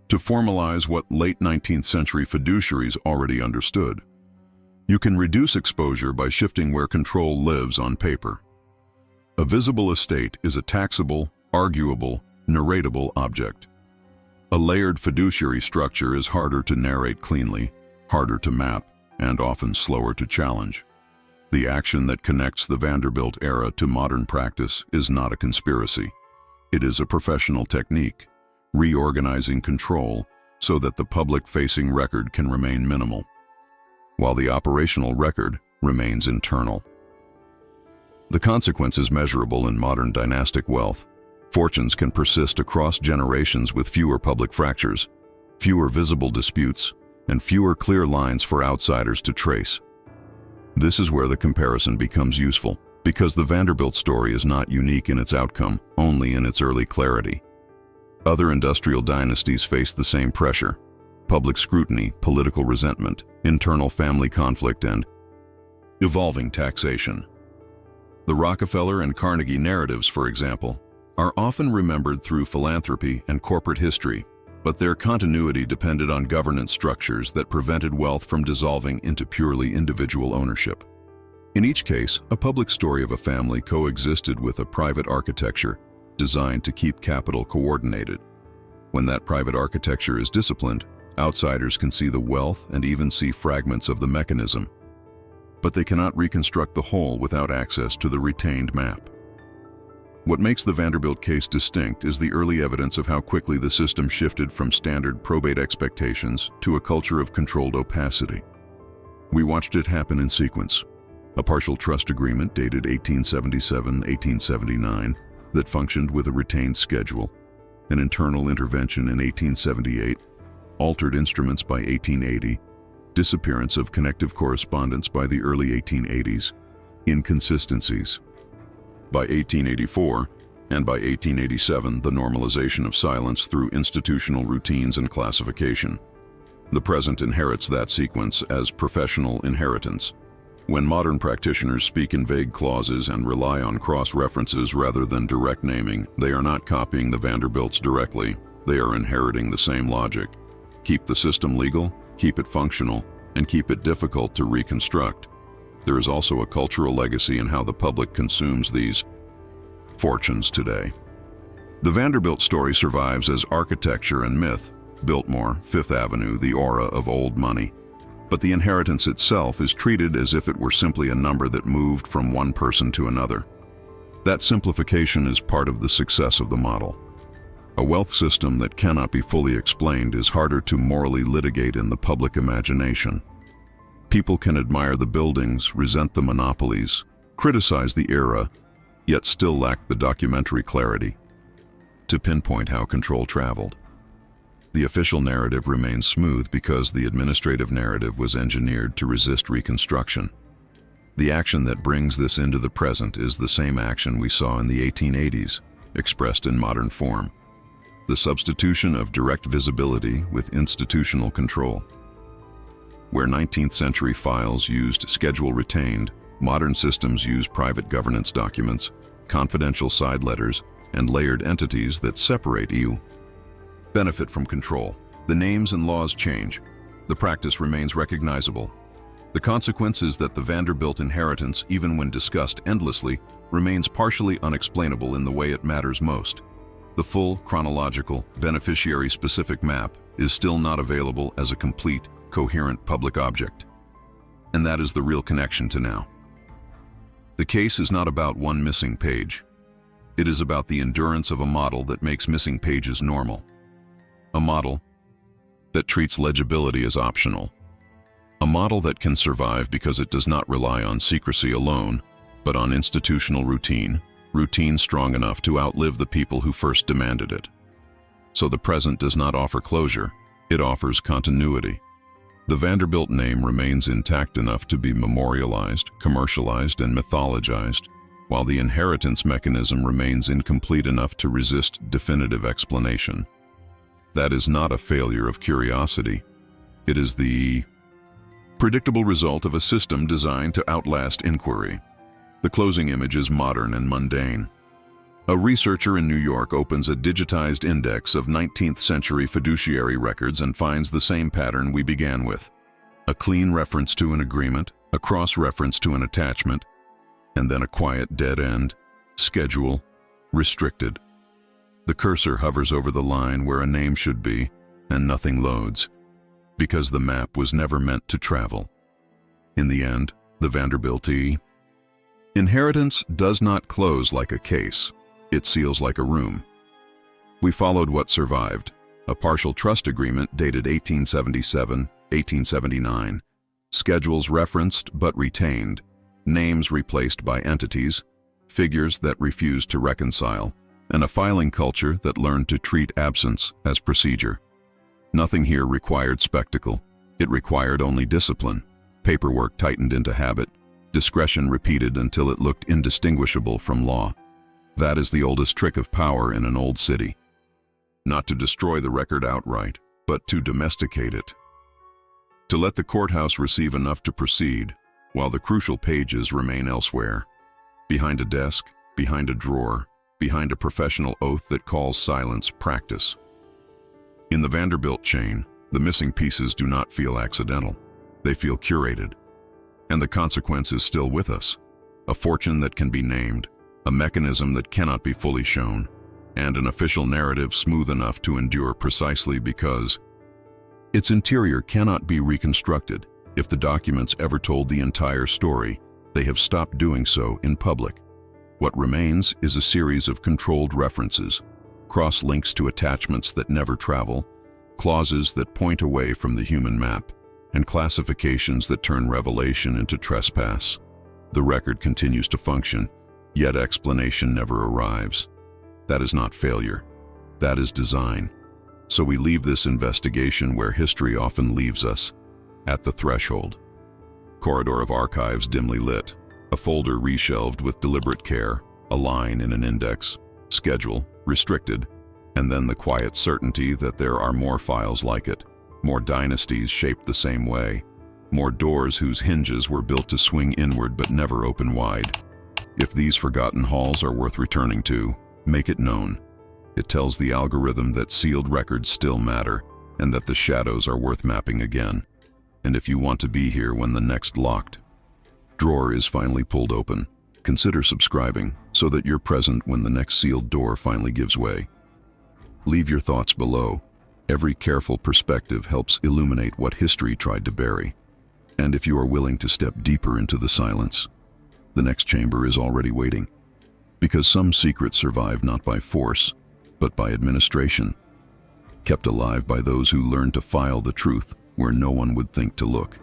to formalize what late 19th century fiduciaries already understood. You can reduce exposure by shifting where control lives on paper. A visible estate is a taxable, arguable, narratable object. A layered fiduciary structure is harder to narrate cleanly, harder to map, and often slower to challenge. The action that connects the Vanderbilt era to modern practice is not a conspiracy. It is a professional technique, reorganizing control so that the public-facing record can remain minimal, while the operational record remains internal. The consequence is measurable in modern dynastic wealth. Fortunes can persist across generations with fewer public fractures, fewer visible disputes, and fewer clear lines for outsiders to trace. This is where the comparison becomes useful, because the Vanderbilt story is not unique in its outcome, only in its early clarity. Other industrial dynasties faced the same pressure: public scrutiny, political resentment, internal family conflict, and evolving taxation. The Rockefeller and Carnegie narratives, for example, are often remembered through philanthropy and corporate history, but their continuity depended on governance structures that prevented wealth from dissolving into purely individual ownership. In each case, a public story of a family coexisted with a private architecture designed to keep capital coordinated. When that private architecture is disciplined, outsiders can see the wealth and even see fragments of the mechanism, but they cannot reconstruct the whole without access to the retained map. What makes the Vanderbilt case distinct is the early evidence of how quickly the system shifted from standard probate expectations to a culture of controlled opacity. We watched it happen in sequence: a partial trust agreement dated 1877-1879 that functioned with a retained schedule, an internal intervention in 1878, altered instruments by 1880, disappearance of connective correspondence by the early 1880s, inconsistencies by 1884, and by 1887, the normalization of silence through institutional routines and classification. The present inherits that sequence as professional inheritance. When modern practitioners speak in vague clauses and rely on cross-references rather than direct naming, they are not copying the Vanderbilts directly. They are inheriting the same logic. Keep the system legal, keep it functional, and keep it difficult to reconstruct. There is also a cultural legacy in how the public consumes these fortunes today. The Vanderbilt story survives as architecture and myth. Biltmore, Fifth Avenue, the aura of old money. But the inheritance itself is treated as if it were simply a number that moved from one person to another. That simplification is part of the success of the model. A wealth system that cannot be fully explained is harder to morally litigate in the public imagination. People can admire the buildings, resent the monopolies, criticize the era, yet still lack the documentary clarity to pinpoint how control traveled. The official narrative remains smooth because the administrative narrative was engineered to resist reconstruction. The action that brings this into the present is the same action we saw in the 1880s, expressed in modern form: the substitution of direct visibility with institutional control. Where 19th century files used schedule retained, modern systems use private governance documents, confidential side letters, and layered entities that separate you. Benefit from control. The names and laws change. The practice remains recognizable. The consequence is that the Vanderbilt inheritance, even when discussed endlessly, remains partially unexplainable in the way it matters most. The full, chronological, beneficiary-specific map is still not available as a complete, coherent public object. And that is the real connection to now. The case is not about one missing page. It is about the endurance of a model that makes missing pages normal. A model that treats legibility as optional. A model that can survive because it does not rely on secrecy alone, but on institutional routine strong enough to outlive the people who first demanded it. So the present does not offer closure, it offers continuity. The Vanderbilt name remains intact enough to be memorialized, commercialized, and mythologized, while the inheritance mechanism remains incomplete enough to resist definitive explanation. That is not a failure of curiosity. It is the predictable result of a system designed to outlast inquiry. The closing image is modern and mundane. A researcher in New York opens a digitized index of 19th century fiduciary records and finds the same pattern we began with. A clean reference to an agreement, a cross-reference to an attachment, and then a quiet dead end, schedule, restricted. The cursor hovers over the line where a name should be, and nothing loads, because the map was never meant to travel. In the end, the Vanderbilt inheritance does not close like a case, it seals like a room. We followed what survived, a partial trust agreement dated 1877, 1879, schedules referenced but retained, names replaced by entities, figures that refused to reconcile, and a filing culture that learned to treat absence as procedure. Nothing here required spectacle. It required only discipline. Paperwork tightened into habit. Discretion repeated until it looked indistinguishable from law. That is the oldest trick of power in an old city. Not to destroy the record outright, but to domesticate it. To let the courthouse receive enough to proceed, while the crucial pages remain elsewhere. Behind a desk, behind a drawer, behind a professional oath that calls silence practice. In the Vanderbilt chain, the missing pieces do not feel accidental. They feel curated. And the consequence is still with us. A fortune that can be named, a mechanism that cannot be fully shown, and an official narrative smooth enough to endure precisely because its interior cannot be reconstructed. If the documents ever told the entire story, they have stopped doing so in public. What remains is a series of controlled references, cross-links to attachments that never travel, clauses that point away from the human map, and classifications that turn revelation into trespass. The record continues to function, yet explanation never arrives. That is not failure. That is design. So we leave this investigation where history often leaves us, at the threshold. Corridor of archives dimly lit, a folder reshelved with deliberate care, a line in an index, schedule, restricted, and then the quiet certainty that there are more files like it, more dynasties shaped the same way, more doors whose hinges were built to swing inward but never open wide. If these forgotten halls are worth returning to, make it known. It tells the algorithm that sealed records still matter and that the shadows are worth mapping again. And if you want to be here when the next locked drawer is finally pulled open, consider subscribing so that you're present when the next sealed door finally gives way. Leave your thoughts below. Every careful perspective helps illuminate what history tried to bury. And if you are willing to step deeper into the silence, the next chamber is already waiting. Because some secrets survive not by force, but by administration, kept alive by those who learn to file the truth where no one would think to look.